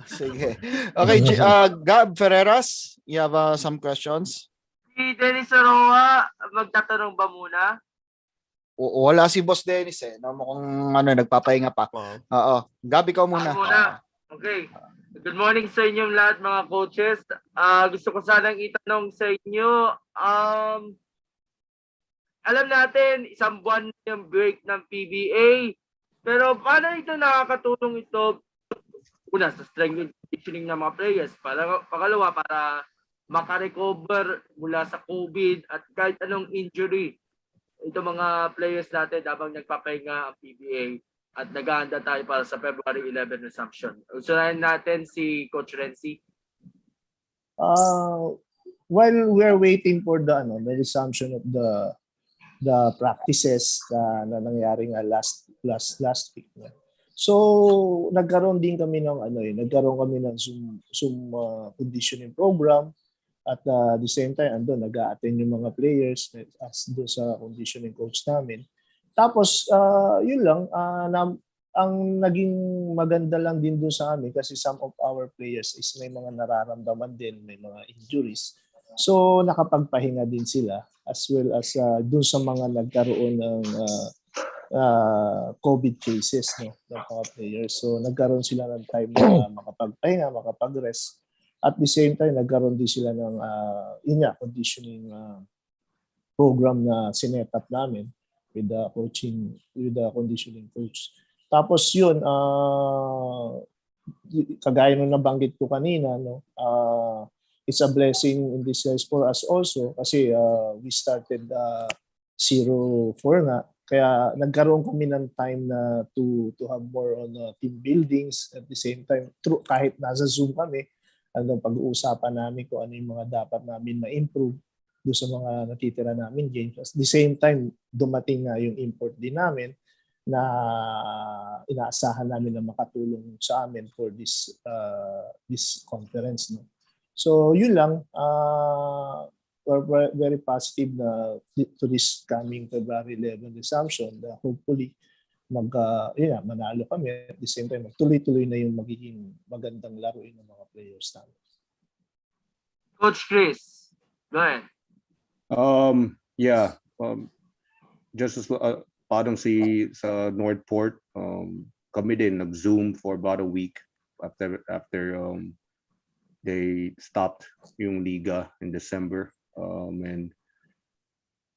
Sige. Okay, Gab Ferreras, you have some questions? Si Dennis Aroa, magtatanong ba muna? Wala si Boss Dennis eh. Mukhang nagpapahinga pa. Oo. Gab, ikaw muna. Okay. Good morning sa inyong lahat, mga coaches. Gusto ko sanang itanong sa inyo. Alam natin, isang buwan yung break ng PBA. Pero paano ito nakakatulong ito? Una, sa strength and conditioning ng mga players. Pangalawa, para makarecover mula sa COVID at kahit anong injury. Ito mga players natin habang nagpapahinga ang PBA at naghahanda tayo para sa February 11 resumption. Usunahin natin si Coach Rency. While we're waiting for the resumption of the practices na nangyari nga last week. So nagkaroon kami ng Zoom conditioning program. At the same time, nag-a-attend yung mga players as doon sa conditioning coach namin. Tapos, yun lang, ang naging maganda lang din doon sa amin kasi some of our players is may mga nararamdaman din, may mga injuries. So, nakapagpahinga din sila as well as doon sa mga nagkaroon ng COVID cases, no, ng mga players. So nagkaroon sila ng time na makapagpahinga, makapag-rest. At the same time, nagkaroon din sila ng conditioning program na sinet up namin with the conditioning coach. Tapos yun, kagaya nung nabanggit ko kanina, no, it's a blessing in disguise for us also kasi we started 0-4 nga. Kaya nagkaroon kami ng time na to have more on team buildings at the same time kahit nasa Zoom kami, pag-uusapan namin kung ano yung mga dapat namin ma-improve doon sa mga natitira namin games. At the same time, dumating nga yung import din namin na inaasahan namin na makatulong sa amin for this conference. No? So yun lang, we're very positive na to this coming February 11 resumption na hopefully manalo kami at the same time magtuloy-tuloy na yung magiging magandang laruin ng mga players namin. Coach Chris, go ahead. Just as parang sa Northport, kami din nag-Zoom for about a week after they stopped yung liga in December. And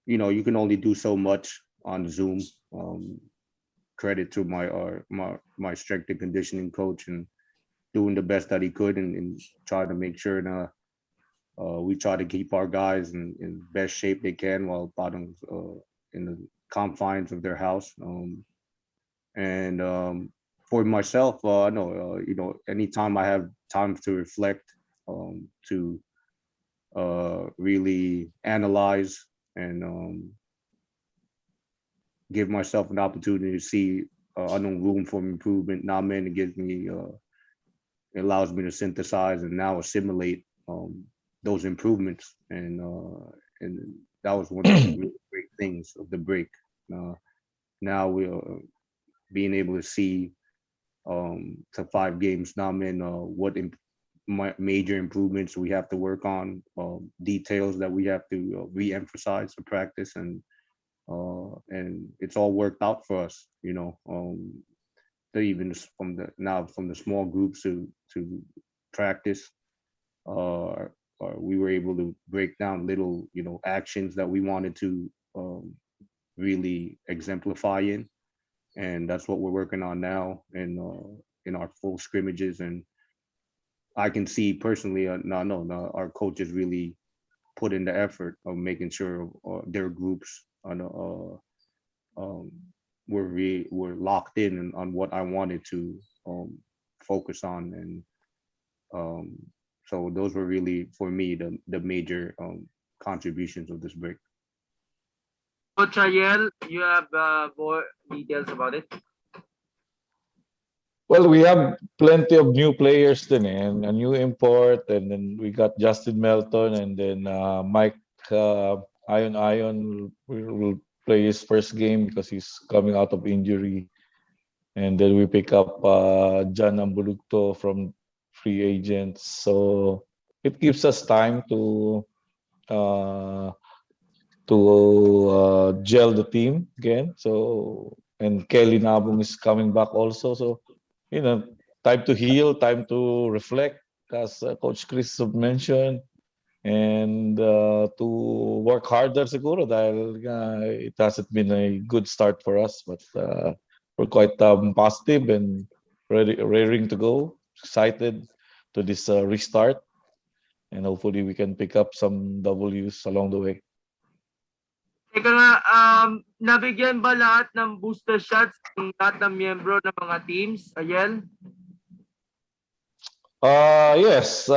you can only do so much on Zoom. Credit to my strength and conditioning coach and doing the best that he could and try to make sure we try to keep our guys in best shape they can while parang in the confines of their house. And for myself, anytime I have time to reflect, to really analyze and give myself an opportunity to see anong room for improvement namin. It allows me to synthesize and now assimilate those improvements, and that was one of the really great things of the break. Now we're being able to see to 5 games namin what major improvements we have to work on, details that we have to re-emphasize to practice, and it's all worked out for us, even from the small groups to practice, we were able to break down little actions that we wanted to really exemplify in, and that's what we're working on now in our full scrimmages. And I can see personally, our coaches really put in the effort of making sure their groups were locked in on what I wanted to focus on, and so those were really for me the major contributions of this break. Coach Ariel, you have more details about it? Well, we have plenty of new players then, and a new import, and then we got Justin Melton, and then Mike Ion will play his first game because he's coming out of injury, and then we pick up John Ambulugto from free agents. So it gives us time to gel the team again. So, and Kelly Nabung is coming back also. So, time to heal, time to reflect, as Coach Chris mentioned, and to work harder siguro dahil it hasn't been a good start for us, but we're quite positive and raring to go, excited to this restart, and hopefully we can pick up some W's along the way. Teka nga, nabigyan ba lahat ng booster shots ng lahat ng miyembro ng mga teams, Ariel? Yes,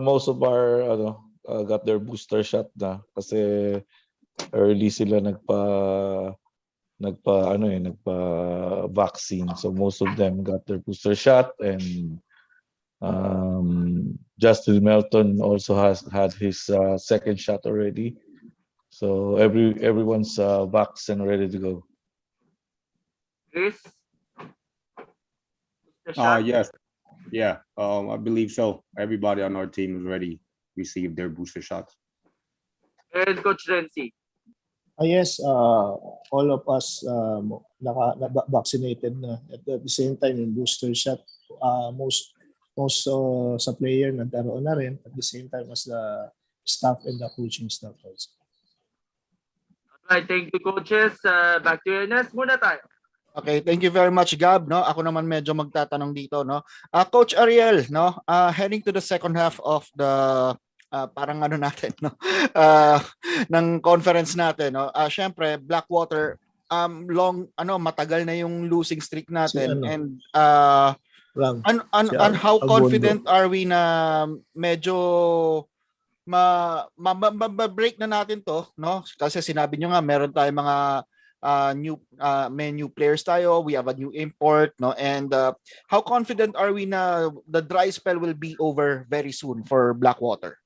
most of our got their booster shot na kasi early sila nagpa vaccine. So most of them got their booster shot, and Justin Melton also has had his second shot already. So everyone's vaccinated and ready to go. Chris? Yes. Yeah, I believe so. Everybody on our team is ready, received their booster shots. And Coach Rency? Yes, all of us vaccinated na. At the same time, yung booster shot, most sa player nagkaroon na rin at the same time as the staff and the coaching staff also. Alright, thank you, coaches. Back to you, Ernest. Muna tayo. Okay, thank you very much, Gab. No, ako naman medyo magtatanong dito, no. Coach Ariel, no, heading to the second half of the parang ano natin, no, ng conference natin, no. Syempre, Blackwater, matagal na yung losing streak natin, and Ram, and how Abondo. confident are we na medyo ma-break na natin to, no? Kasi sinabi nyo nga meron tayong mga may new players tayo, we have a new import, no? And how confident are we na the dry spell will be over very soon for Blackwater?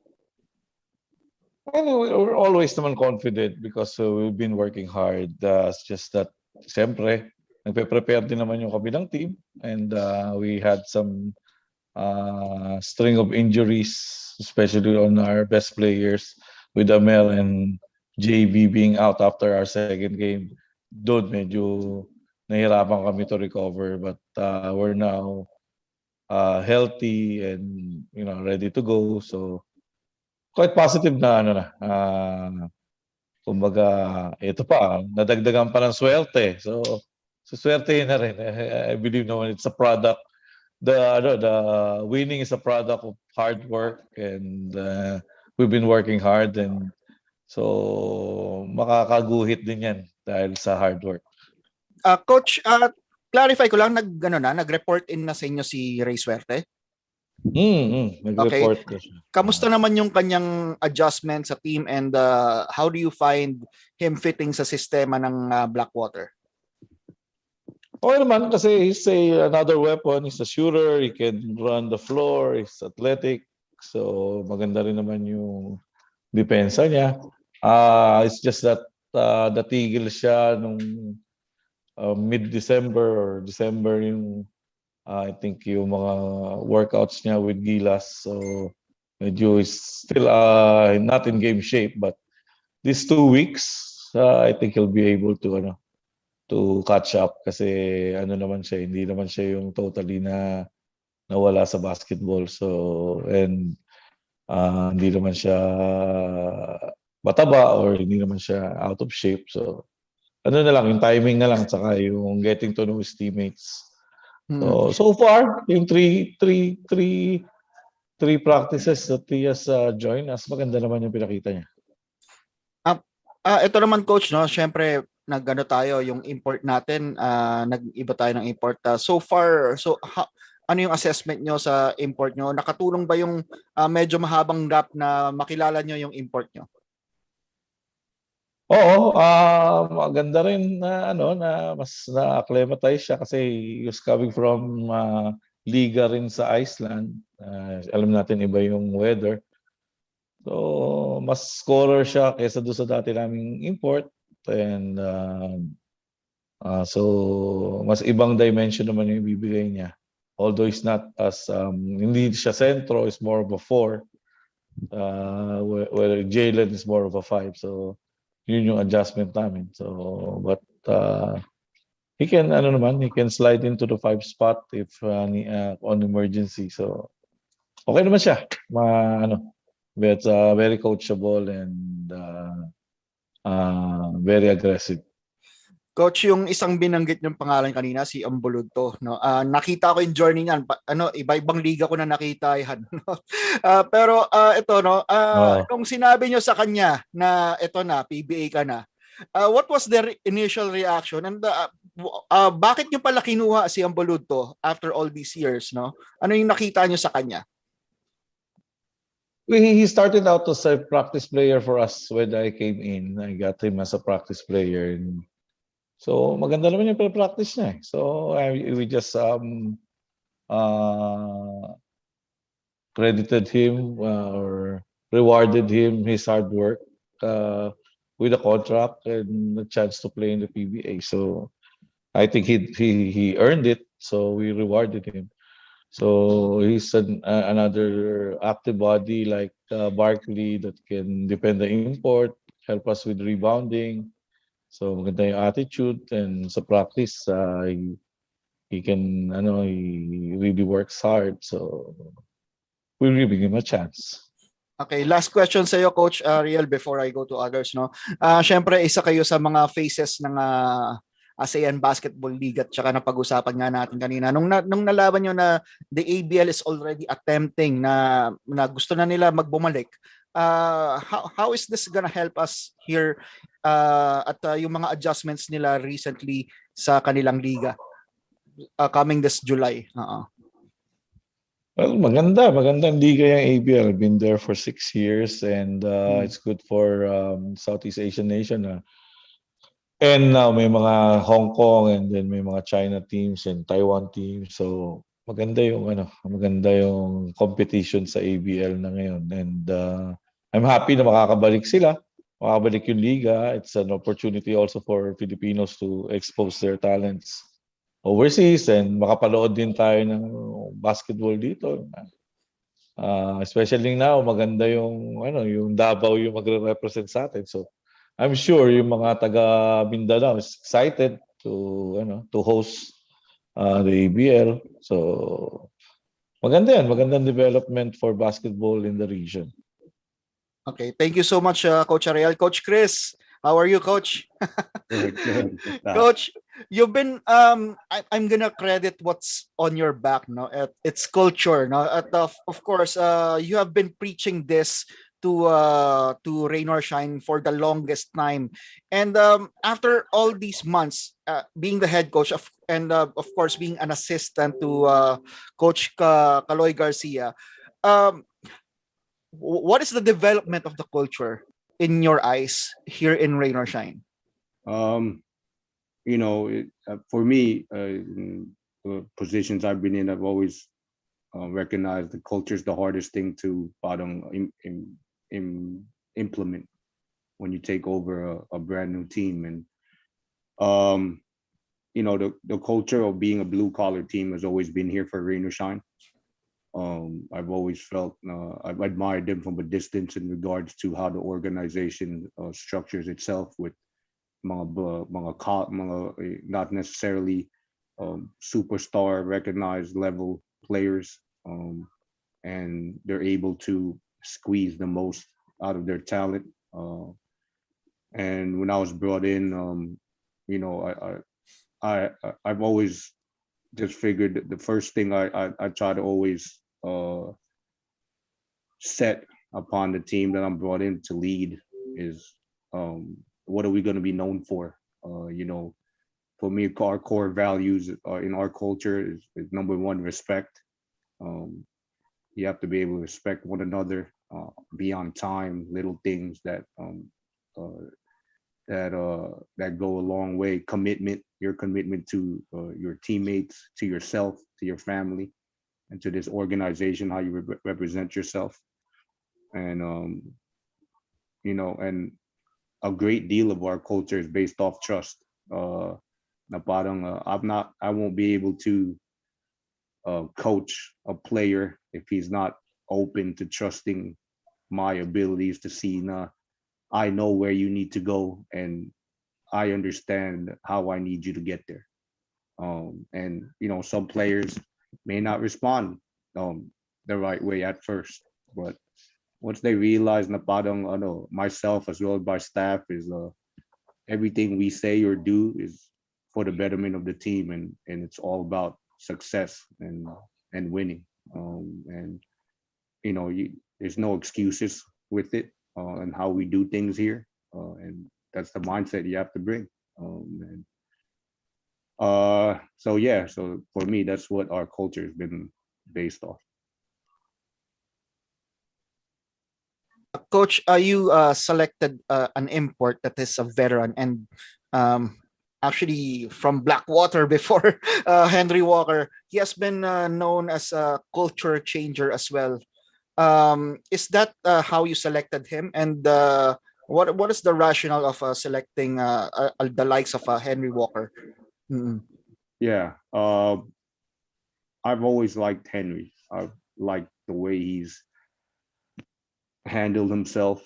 Anyway, we're always naman confident because we've been working hard. It's just that, siyempre, nagpe-prepare din naman yung kabilang team, and we had some string of injuries, especially on our best players, with Amel and JB being out after our second game. Doon medyo nahirapan kami to recover, but we're now healthy and ready to go. So quite positive na kumbaga ito pa, nadagdagan pa ng swerte. So swerte na rin. I believe naman it's a product. The winning is a product of hard work, and we've been working hard, and so makakaguhit din yan dahil sa hard work. Coach, clarify ko lang, nag-report in na sa inyo si Ray Suerte? Nag-report na siya. Kamusta naman yung kanyang adjustment sa team, and how do you find him fitting sa sistema ng Blackwater? Okay naman kasi he's another weapon. He's a shooter. He can run the floor. He's athletic. So maganda rin naman yung depensa niya. It's just that natigil siya nung mid-December or December yung I think yung mga workouts niya with Gilas. So medyo is still not in game shape, but these 2 weeks I think he'll be able to catch up kasi naman siya, hindi naman siya yung totally na nawala sa basketball. So and hindi naman siya mataba or hindi naman siya out of shape. So na lang, yung timing na lang, saka yung getting to know his teammates. So far, yung three practices that he has joined us, maganda naman yung pinakita niya. Ito naman, coach, no, syempre nagano tayo yung import natin, nag-iba tayo ng import. So far, ano yung assessment nyo sa import nyo? Nakatulong ba yung medyo mahabang gap na makilala nyo yung import nyo? Oo, maganda rin na mas na-acclimatize siya kasi he was coming from liga rin sa Iceland. Alam natin iba yung weather. So mas scorer siya kaysa doon sa dati naming import, and so mas ibang dimension naman yung ibibigay niya. Although he's not as hindi siya sentro, is more of a 4. Where Jalen is more of a 5. So yun yung adjustment namin. So but he can he can slide into the 5 spot if on emergency. So okay naman siya. But very coachable and very aggressive. Coach, yung isang binanggit yung pangalan kanina, si Ambulodto, no? Nakita ko yung journey niyan. Iba-ibang liga ko na nakita yan, no? Pero ito, no, nung sinabi nyo sa kanya na ito na, PBA ka na, what was their initial reaction? And bakit nyo pala kinuha si Ambulodto after all these years, no? Ano yung nakita nyo sa kanya? He started out as a practice player for us when I came in. I got him as a practice player. And so maganda naman yung practice niya. So we just credited him or rewarded him his hard work with a contract and a chance to play in the PBA. So I think he earned it. So we rewarded him. So he's another active body like Barkley that can defend the import, help us with rebounding. So maganda yung attitude, and sa practice he can he really works hard. So we'll really give him a chance. Okay, last question sa iyo, Coach Ariel, before I go to others, no. Syempre isa kayo sa mga faces ng ASEAN Basketball League at saka napag-usapan nga natin kanina nung nalaman nyo na the ABL is already attempting na gusto na nila magbumalik. How is this gonna help us here at yung mga adjustments nila recently sa kanilang liga coming this July? Well, magandang liga yung ABL. Been there for 6 years, and it's good for Southeast Asian nation. And now may mga Hong Kong, and then may mga China teams and Taiwan teams. So maganda yung competition sa ABL na ngayon. And I'm happy na makakabalik sila. Makakabalik yung liga. It's an opportunity also for Filipinos to expose their talents overseas, and makapanood din tayo ng basketball dito. Especially now, maganda yung Davao yung magre-represent sa atin. So I'm sure yung mga taga Mindanao is excited to host the ABL. So maganda yan, magandang development for basketball in the region. Okay, thank you so much, Coach Ariel. Coach Chris, how are you, Coach? Good. Coach, you've been I'm gonna credit what's on your back, no? It's culture, no? At of course, you have been preaching this to Rain or Shine for the longest time, and after all these months, being the head coach and of course being an assistant to Coach Kaloy Garcia, what is the development of the culture in your eyes here in Rain or Shine? For me, in the positions I've been in, I've always recognized the culture is the hardest thing to implement when you take over a brand new team. And the culture of being a blue collar team has always been here for Rain or Shine. I've always felt I've admired them from a distance in regards to how the organization structures itself with mga not necessarily superstar recognized level players, and they're able to squeeze the most out of their talent. And when I was brought in, I've always just figured that the first thing I try to always set upon the team that I'm brought in to lead is what are we going to be known for? For me, our core values in our culture is number one, respect. You have to be able to respect one another, be on time, little things that go a long way. Commitment, your commitment to your teammates, to yourself, to your family, and to this organization, how you represent yourself. And and a great deal of our culture is based off trust. I won't be able to coach a player if he's not open to trusting my abilities to see I know where you need to go and I understand how I need you to get there. And some players may not respond the right way at first, but once they realize na parang myself as well as my staff is everything we say or do is for the betterment of the team, and it's all about success and winning. And there's no excuses with it and how we do things here, and that's the mindset you have to bring. So for me, that's what our culture has been based off. Coach, you selected an import that is a veteran and actually from Blackwater before Henry Walker. He has been known as a culture changer as well. Is that how you selected him? And what is the rationale of selecting the likes of Henry Walker? Mm-hmm. Yeah, I've always liked Henry. I've liked the way he's handled himself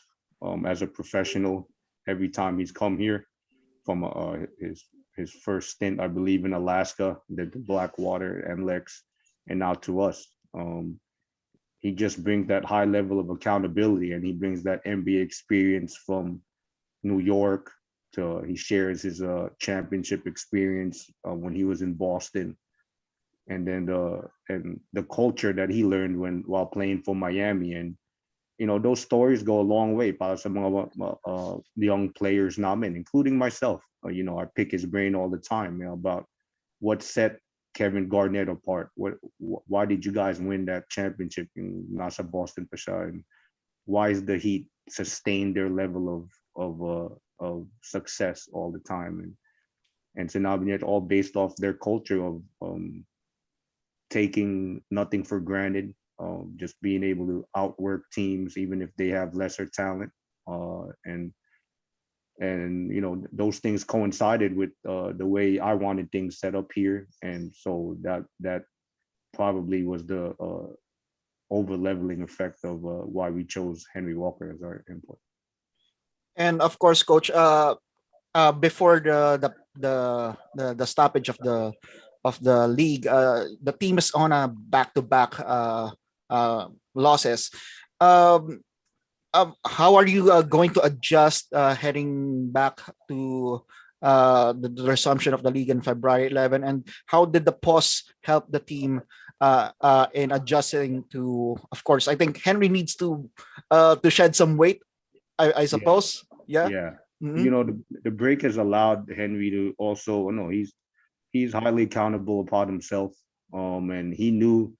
as a professional every time he's come here. from his first stint, I believe, in Alaska, the Blackwater and Lex, and now to us. He just brings that high level of accountability, and he brings that NBA experience from New York to he shares his championship experience when he was in Boston, and then the culture that he learned while playing for Miami. And those stories go a long way para sa mga young players namin, including myself. I pick his brain all the time about what set Kevin Garnett apart. Why did you guys win that championship in nasa Boston pa siya? And why is the Heat sustain their level of success all the time? And sinabi niya, all based off their culture of taking nothing for granted, just being able to outwork teams even if they have lesser talent, and those things coincided with the way I wanted things set up here, and so that probably was the over leveling effect of why we chose Henry Walker as our input. And of course, Coach, before the stoppage of the league, the team is on a back-to-back losses. How are you going to adjust heading back to the resumption of the league in February 11? And how did the pause help the team in adjusting to? Of course, I think Henry needs to shed some weight, I suppose. Yeah. Mm-hmm. The break has allowed Henry to also. He's highly accountable about himself, and he knew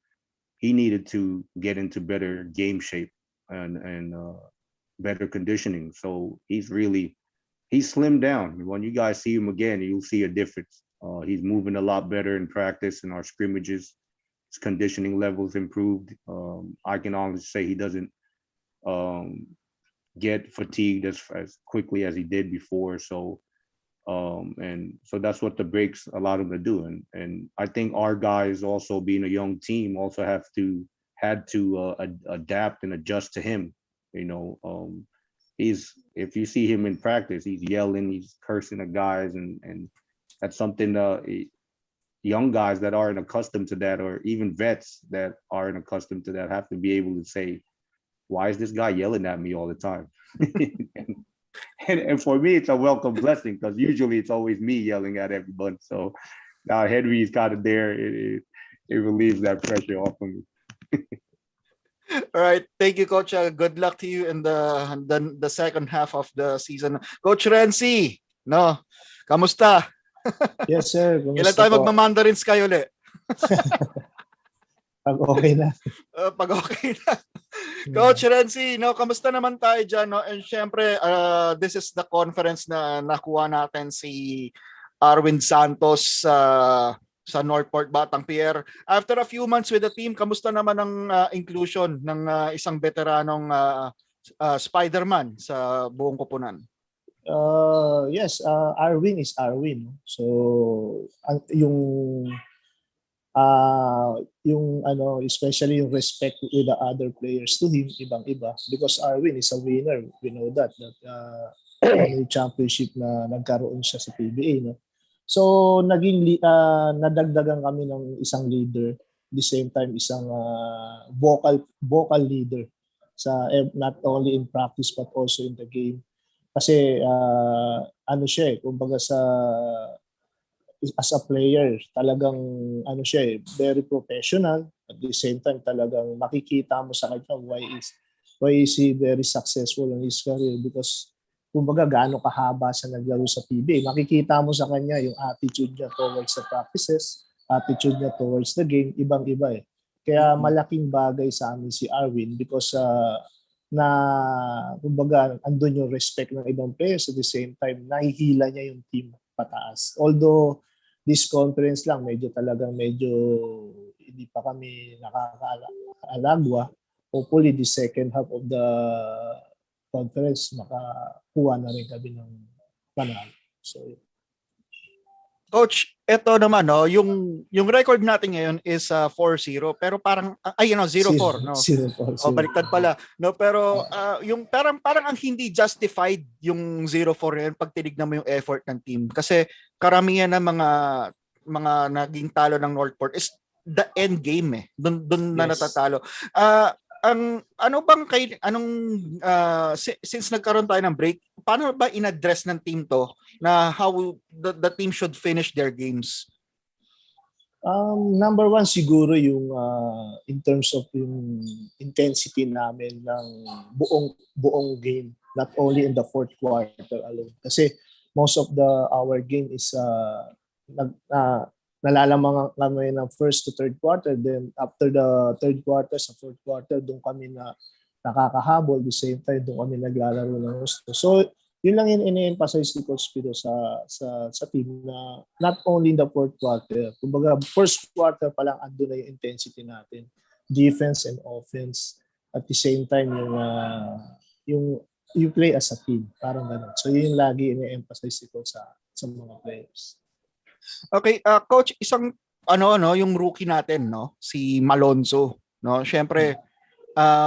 he needed to get into better game shape and better conditioning. So he's slimmed down. When you guys see him again, you'll see a difference. He's moving a lot better in practice in our scrimmages. His conditioning levels improved. I can honestly say he doesn't get fatigued as quickly as he did before. So and so that's what the breaks allowed him to do. And I think our guys, also being a young team, also had to adapt and adjust to him. If you see him in practice, he's yelling, he's cursing at guys, and that's something young guys that aren't accustomed to that, or even vets that aren't accustomed to that, have to be able to say, why is this guy yelling at me all the time? and for me, it's a welcome blessing, because usually it's always me yelling at everyone. So now Henry's kind of there. It relieves that pressure off of me. All right, thank you, Coach. Good luck to you in the second half of the season. Coach Rency, kamusta? Yes, sir. Kailan tayo magmamandarins kayo ulit? Pag okay na. Pag okay na. Coach Rency, kamusta naman tayo dyan? And syempre, this is the conference na nakuha natin si Arwin Santos sa Northport Batang Pier. After a few months with the team, kamusta naman ang inclusion ng isang veteranong Spider-Man sa buong koponan? Yes, Arwin is Arwin. So yung especially yung respect with the other players to him, ibang-iba, because Arwin is a winner. We know that championship na nagkaroon siya sa PBA, no? So nadagdagan kami ng isang leader, at the same time isang vocal leader sa not only in practice but also in the game. Kasi siya kumbaga as a player, talagang siya very professional. At the same time, talagang makikita mo sa kanya why is he very successful in his career, because kumbaga gaano kahaba sa naglaro sa PBA. Makikita mo sa kanya yung attitude niya towards the practices, attitude niya towards the game, ibang-iba eh. Kaya malaking bagay sa amin si Arwin, because kumbaga andun yung respect ng ibang players, at the same time nahihila niya yung team pataas. Although this conference lang medyo hindi pa kami nakakaalagwa. Hopefully the second half of the conference makakuha na rin kami ng panalo. So Coach, eto naman no, yung record natin ngayon is 4-0 pero parang 0-4 no. O 0-4. baliktad pala no, pero yung parang ang hindi justified yung 0-4 ngayon pag tinignan mo yung effort ng team kasi karamihan ng mga naging talo ng Northport is the end game eh. Doon na Yes. natatalo. Ang since nagkaroon tayo ng break, paano ba in-address ng team to na how the team should finish their games? Number one siguro yung in terms of yung intensity namin ng buong game, not only in the fourth quarter alone. Kasi most of our game is nalalaman kami ng first to third quarter, then after the third quarter sa fourth quarter doon kami na nakakahabol, the same time doon kami naglalaro ng gusto. So yun lang yung ini-emphasize ni Coach Pido sa team na not only in the fourth quarter, kumbaga first quarter pa lang ando na yung intensity natin, defense and offense, at the same time yung you play as a team, parang gano'n. So yun yung lagi ini-emphasize ko sa mga players. Okay, coach, isang yung rookie natin no, si Malonzo, no. Syempre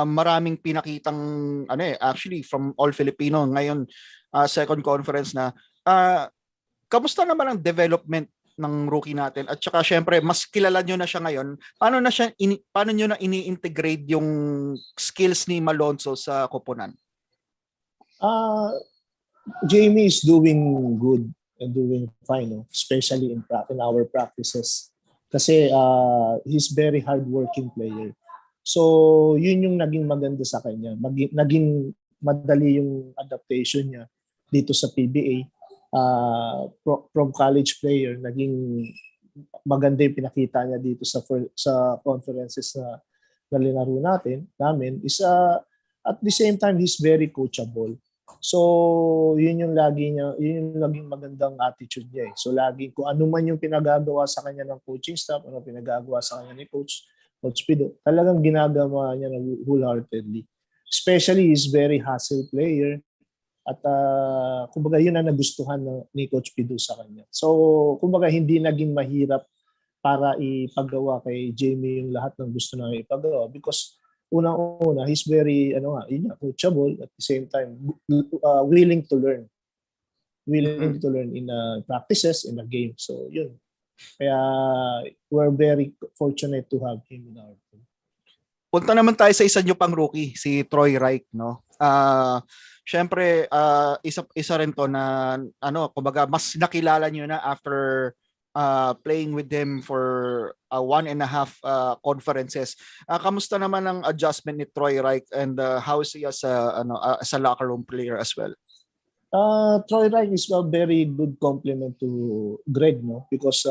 maraming pinakitang actually from all Filipino ngayon second conference na. Kamusta naman ang development ng rookie natin at saka syempre mas kilala nyo na siya ngayon. Paano nyo na ini-integrate yung skills ni Malonzo sa koponan? Jamie is doing good and doing fine, no? Especially in our practices. Kasi he's very hardworking player. So, yun yung naging maganda sa kanya. Naging madali yung adaptation niya dito sa PBA. From college player, naging maganda yung pinakita niya dito sa conferences na linaro namin. At the same time, he's very coachable. So, yun yung laging magandang attitude niya eh. So, lagi kung ano man yung pinagagawa sa kanya ng coaching staff, ano pinagagawa sa kanya ni Coach Pido, talagang ginagawa niya na wholeheartedly. Especially, he's very hustle player. At kumbaga, yun ang nagustuhan ni Coach Pido sa kanya. So, kumbaga, hindi naging mahirap para ipagawa kay Jamie yung lahat ng gusto na ipagawa because unang-una, he's very coachable at the same time willing to learn. Willing to learn in practices, in the game. So, yun. Kaya we're very fortunate to have him in our team. Punta naman tayo sa isa nyo pang rookie, si Troy Reich, no? Syempre, isa rin to na kumbaga mas nakilala nyo na after playing with him for 1.5 conferences. Kamusta naman ang adjustment ni Troy Reich and how is he as a locker room player as well? Troy Reich is a very good compliment to Greg, no? Because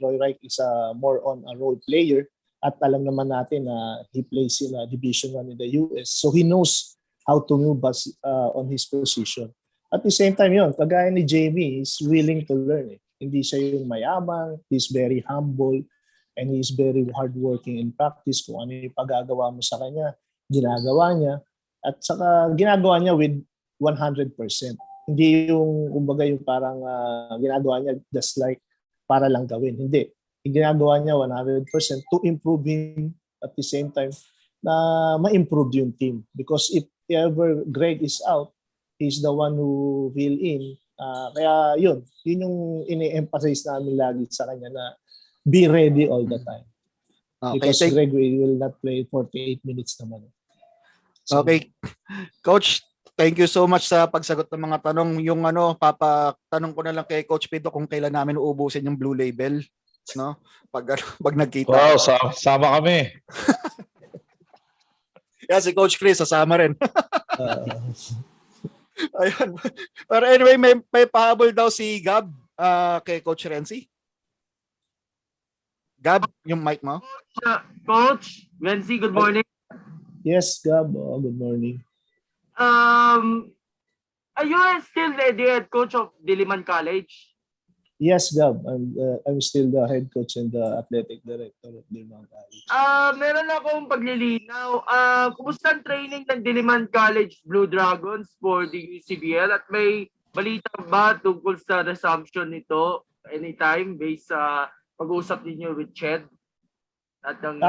Troy Reich is more on a role player at alam naman natin na he plays in Division 1 in the US. So he knows how to move us on his position. At the same time, kagaya ni Jamie, he's willing to learn. Hindi siya yung mayaman, he's very humble, and he's very hardworking in practice. Kung ano yung pagagawa mo sa kanya, ginagawa niya. At saka ginagawa niya with 100%. Hindi yung, kumbaga yung parang ginagawa niya just like para lang gawin. Hindi. Ginagawa niya 100% to improve him at the same time na ma-improve yung team. Because if ever Greg is out, he's the one who fill in. Kaya yun yung ini-emphasize namin lagi sa kanya na be ready all the time. Okay, because Greg will not play 48 minutes naman. So, okay. Coach, thank you so much sa pagsagot ng mga tanong. Yung papatanong ko na lang kay Coach Pido kung kailan namin uubusin yung Blue Label, no? Pag nagkita. Wow, sama kami. Si Coach Chris sasama rin. Ayun. Pero anyway, may pahabol daw si Gab kay Coach Rency. Gab, yung mic mo. Coach Rency, good morning. Yes, Gab. Good morning. Are you still the head coach of Diliman College? Yes, Gab. I'm still the head coach and the athletic director of Diliman College. Meron akong paglilinaw. Kumusta ang training ng Diliman College Blue Dragons for the UCBL? At may balita ba tungkol sa resumption nito anytime based sa pag-uusap ninyo with Ched at ng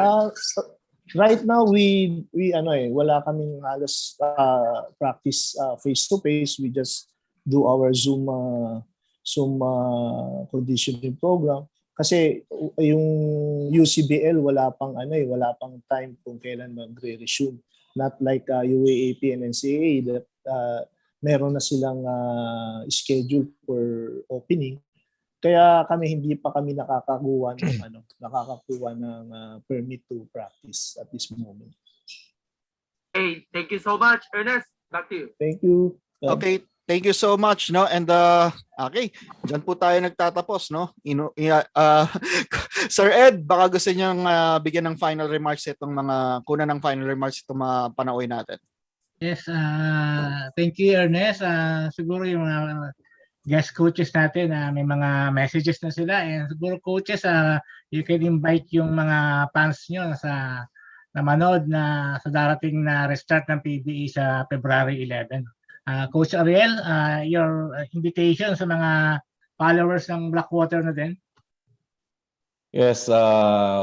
Right now we wala kaming halos practice face to face. We just do our Zoom conditioning program kasi yung UCBL wala pang time kung kailan magre-resume. Not like UAAP and NCAA that meron na silang schedule for opening. Kaya hindi pa kami nakakakuha ng permit to practice at this moment. Hey, thank you so much, Ernest. Back to you. Thank you. Okay, thank you so much, no? And okay, diyan po tayo nagtatapos, no? Sir Ed, baka gusto niyo bigyan ng final remarks itong kuna ng final remarks itong mga panauhin natin. Yes, thank you, Ernest. Siguro yung guest coaches natin, may mga messages na sila, and siguro coaches, you can invite yung mga fans nyo na manood na sa darating na restart ng PBA sa February 11. Coach Ariel, your invitation sa mga followers ng Blackwater na din. Yes,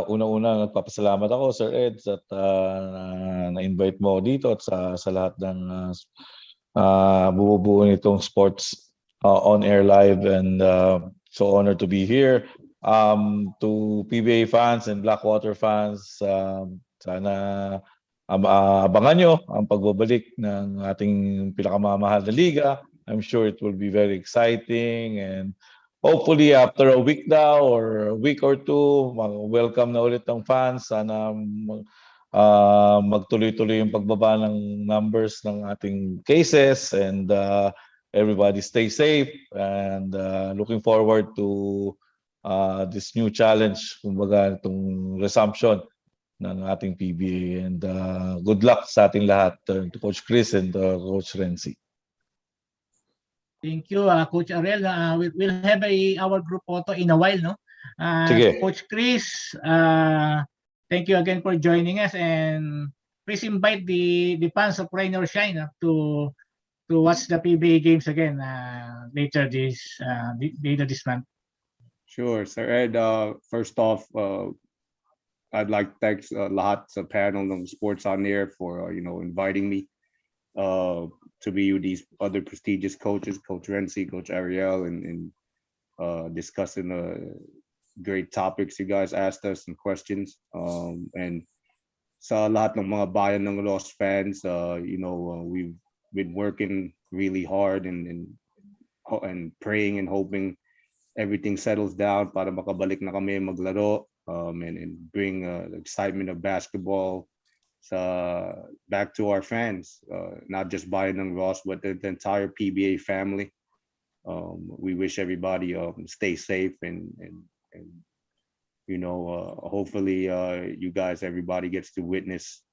una-una nagpapasalamat ako, Sir Ed, at na-invite mo dito at sa lahat ng bubuo nitong sports on air live, and so honored to be here. To PBA fans and Blackwater fans, sana abangan nyo ang pagbabalik ng ating pinakamamahal na liga. I'm sure it will be very exciting, and hopefully after a week now or a week or two, welcome na ulit ng fans. Sana magtuloy-tuloy yung pagbaba ng numbers ng ating cases, and everybody stay safe, and looking forward to this new challenge, kumbaga itong resumption ng ating PBA, and good luck sa ating lahat, to Coach Chris and Coach Rency. Thank you, Coach Ariel. We'll have our group photo in a while, no? Sige. Coach Chris, thank you again for joining us, and please invite the fans of Rain or Shine to watch the PBA games again later this month. Sure, Sir Ed. First off, I'd like to thank lahat sa panel ng Sports on Air for inviting me to be with these other prestigious coaches, Coach Rency, Coach Ariel, and discussing the great topics you guys asked us and questions. And sa lahat ng mga bayan ng Lost fans, we've been working really hard and praying and hoping everything settles down para makabalik na kami maglaro, and bring the excitement of basketball back to our fans, not just Bayan ng Ross, but the entire PBA family. We wish everybody stay safe, and hopefully you guys, everybody gets to witness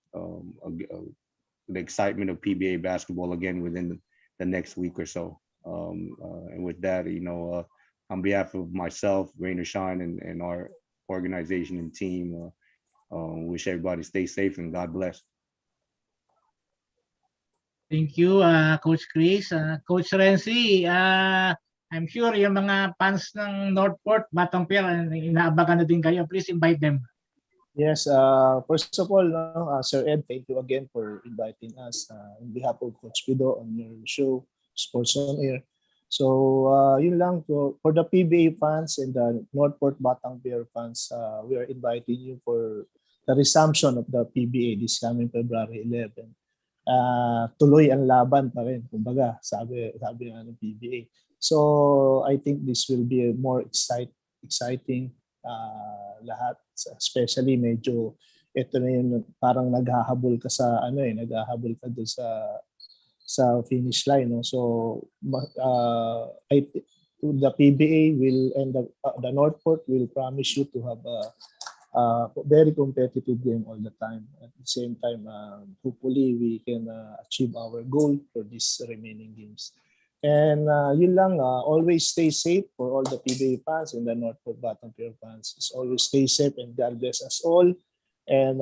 the excitement of PBA basketball again within the next week or so. And with that, on behalf of myself, Rain or Shine, and our organization and team, wish everybody stay safe and God bless. Thank you, Coach Chris. Coach Rency, I'm sure yung mga fans ng Northport, Batang Pier, inaabagan na din kayo. Please invite them. Yes, first of all, Sir Ed, thank you again for inviting us on behalf of Coach Pido on your show, Sports on Air. So, yun lang for the PBA fans and the Northport Batang Pier fans, we are inviting you for the resumption of the PBA this coming February 11. Tuloy ang laban pa rin, kumbaga, sabi ng PBA. So, I think this will be a more exciting lahat, especially medyo ito na yung parang naghahabol ka sa naghahabol ka doon sa finish line, no? So the PBA will, and the Northport will promise you to have a very competitive game all the time. At the same time, hopefully we can achieve our goal for these remaining games. And yun lang, always stay safe for all the PBA fans and the Northport Batang Pier fans. Always stay safe, and God bless us all. And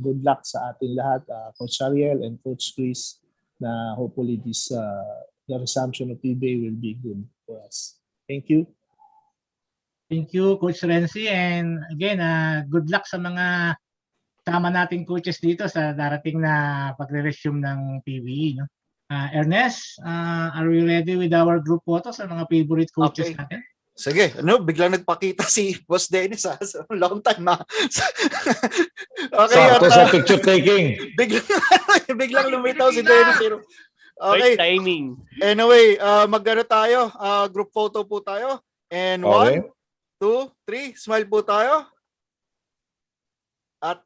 good luck sa ating lahat, Coach Ariel and Coach Chris, na hopefully the resumption of PBA will be good for us. Thank you. Thank you, Coach Rency. And again, good luck sa mga tama nating coaches dito sa darating na pagre-resume ng PBA. No? Ernest, are we ready with our group photos sa mga favorite coaches Okay. natin? Sige, biglang nagpakita si Boss Dennis so, long time okay, Sakto sa picture taking. biglang lumitaw si Dennis. Okay. Right timing. Anyway, magano tayo? Group photo po tayo. And Okay. 1, 2, 3, smile po tayo. At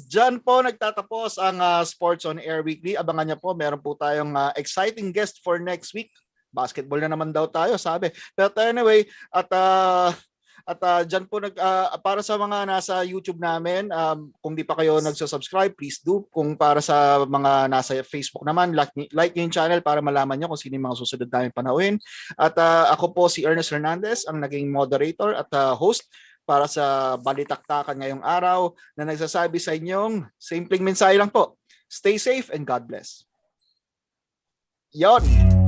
dyan po nagtatapos ang Sports on Air Weekly. Abangan niyo po, meron po tayong exciting guest for next week. Basketball na naman daw tayo, sabi. But anyway, at dyan po para sa mga nasa YouTube namin, kung di pa kayo nagsusubscribe, please do. Kung para sa mga nasa Facebook naman, like yung channel para malaman nyo kung sino yung mga susunod namin panauhin. At ako po si Ernest Hernandez, ang naging moderator at host para sa Balitaktakan ngayong araw na nagsasabi sa inyong simpleng mensahe lang po. Stay safe and God bless. Yon!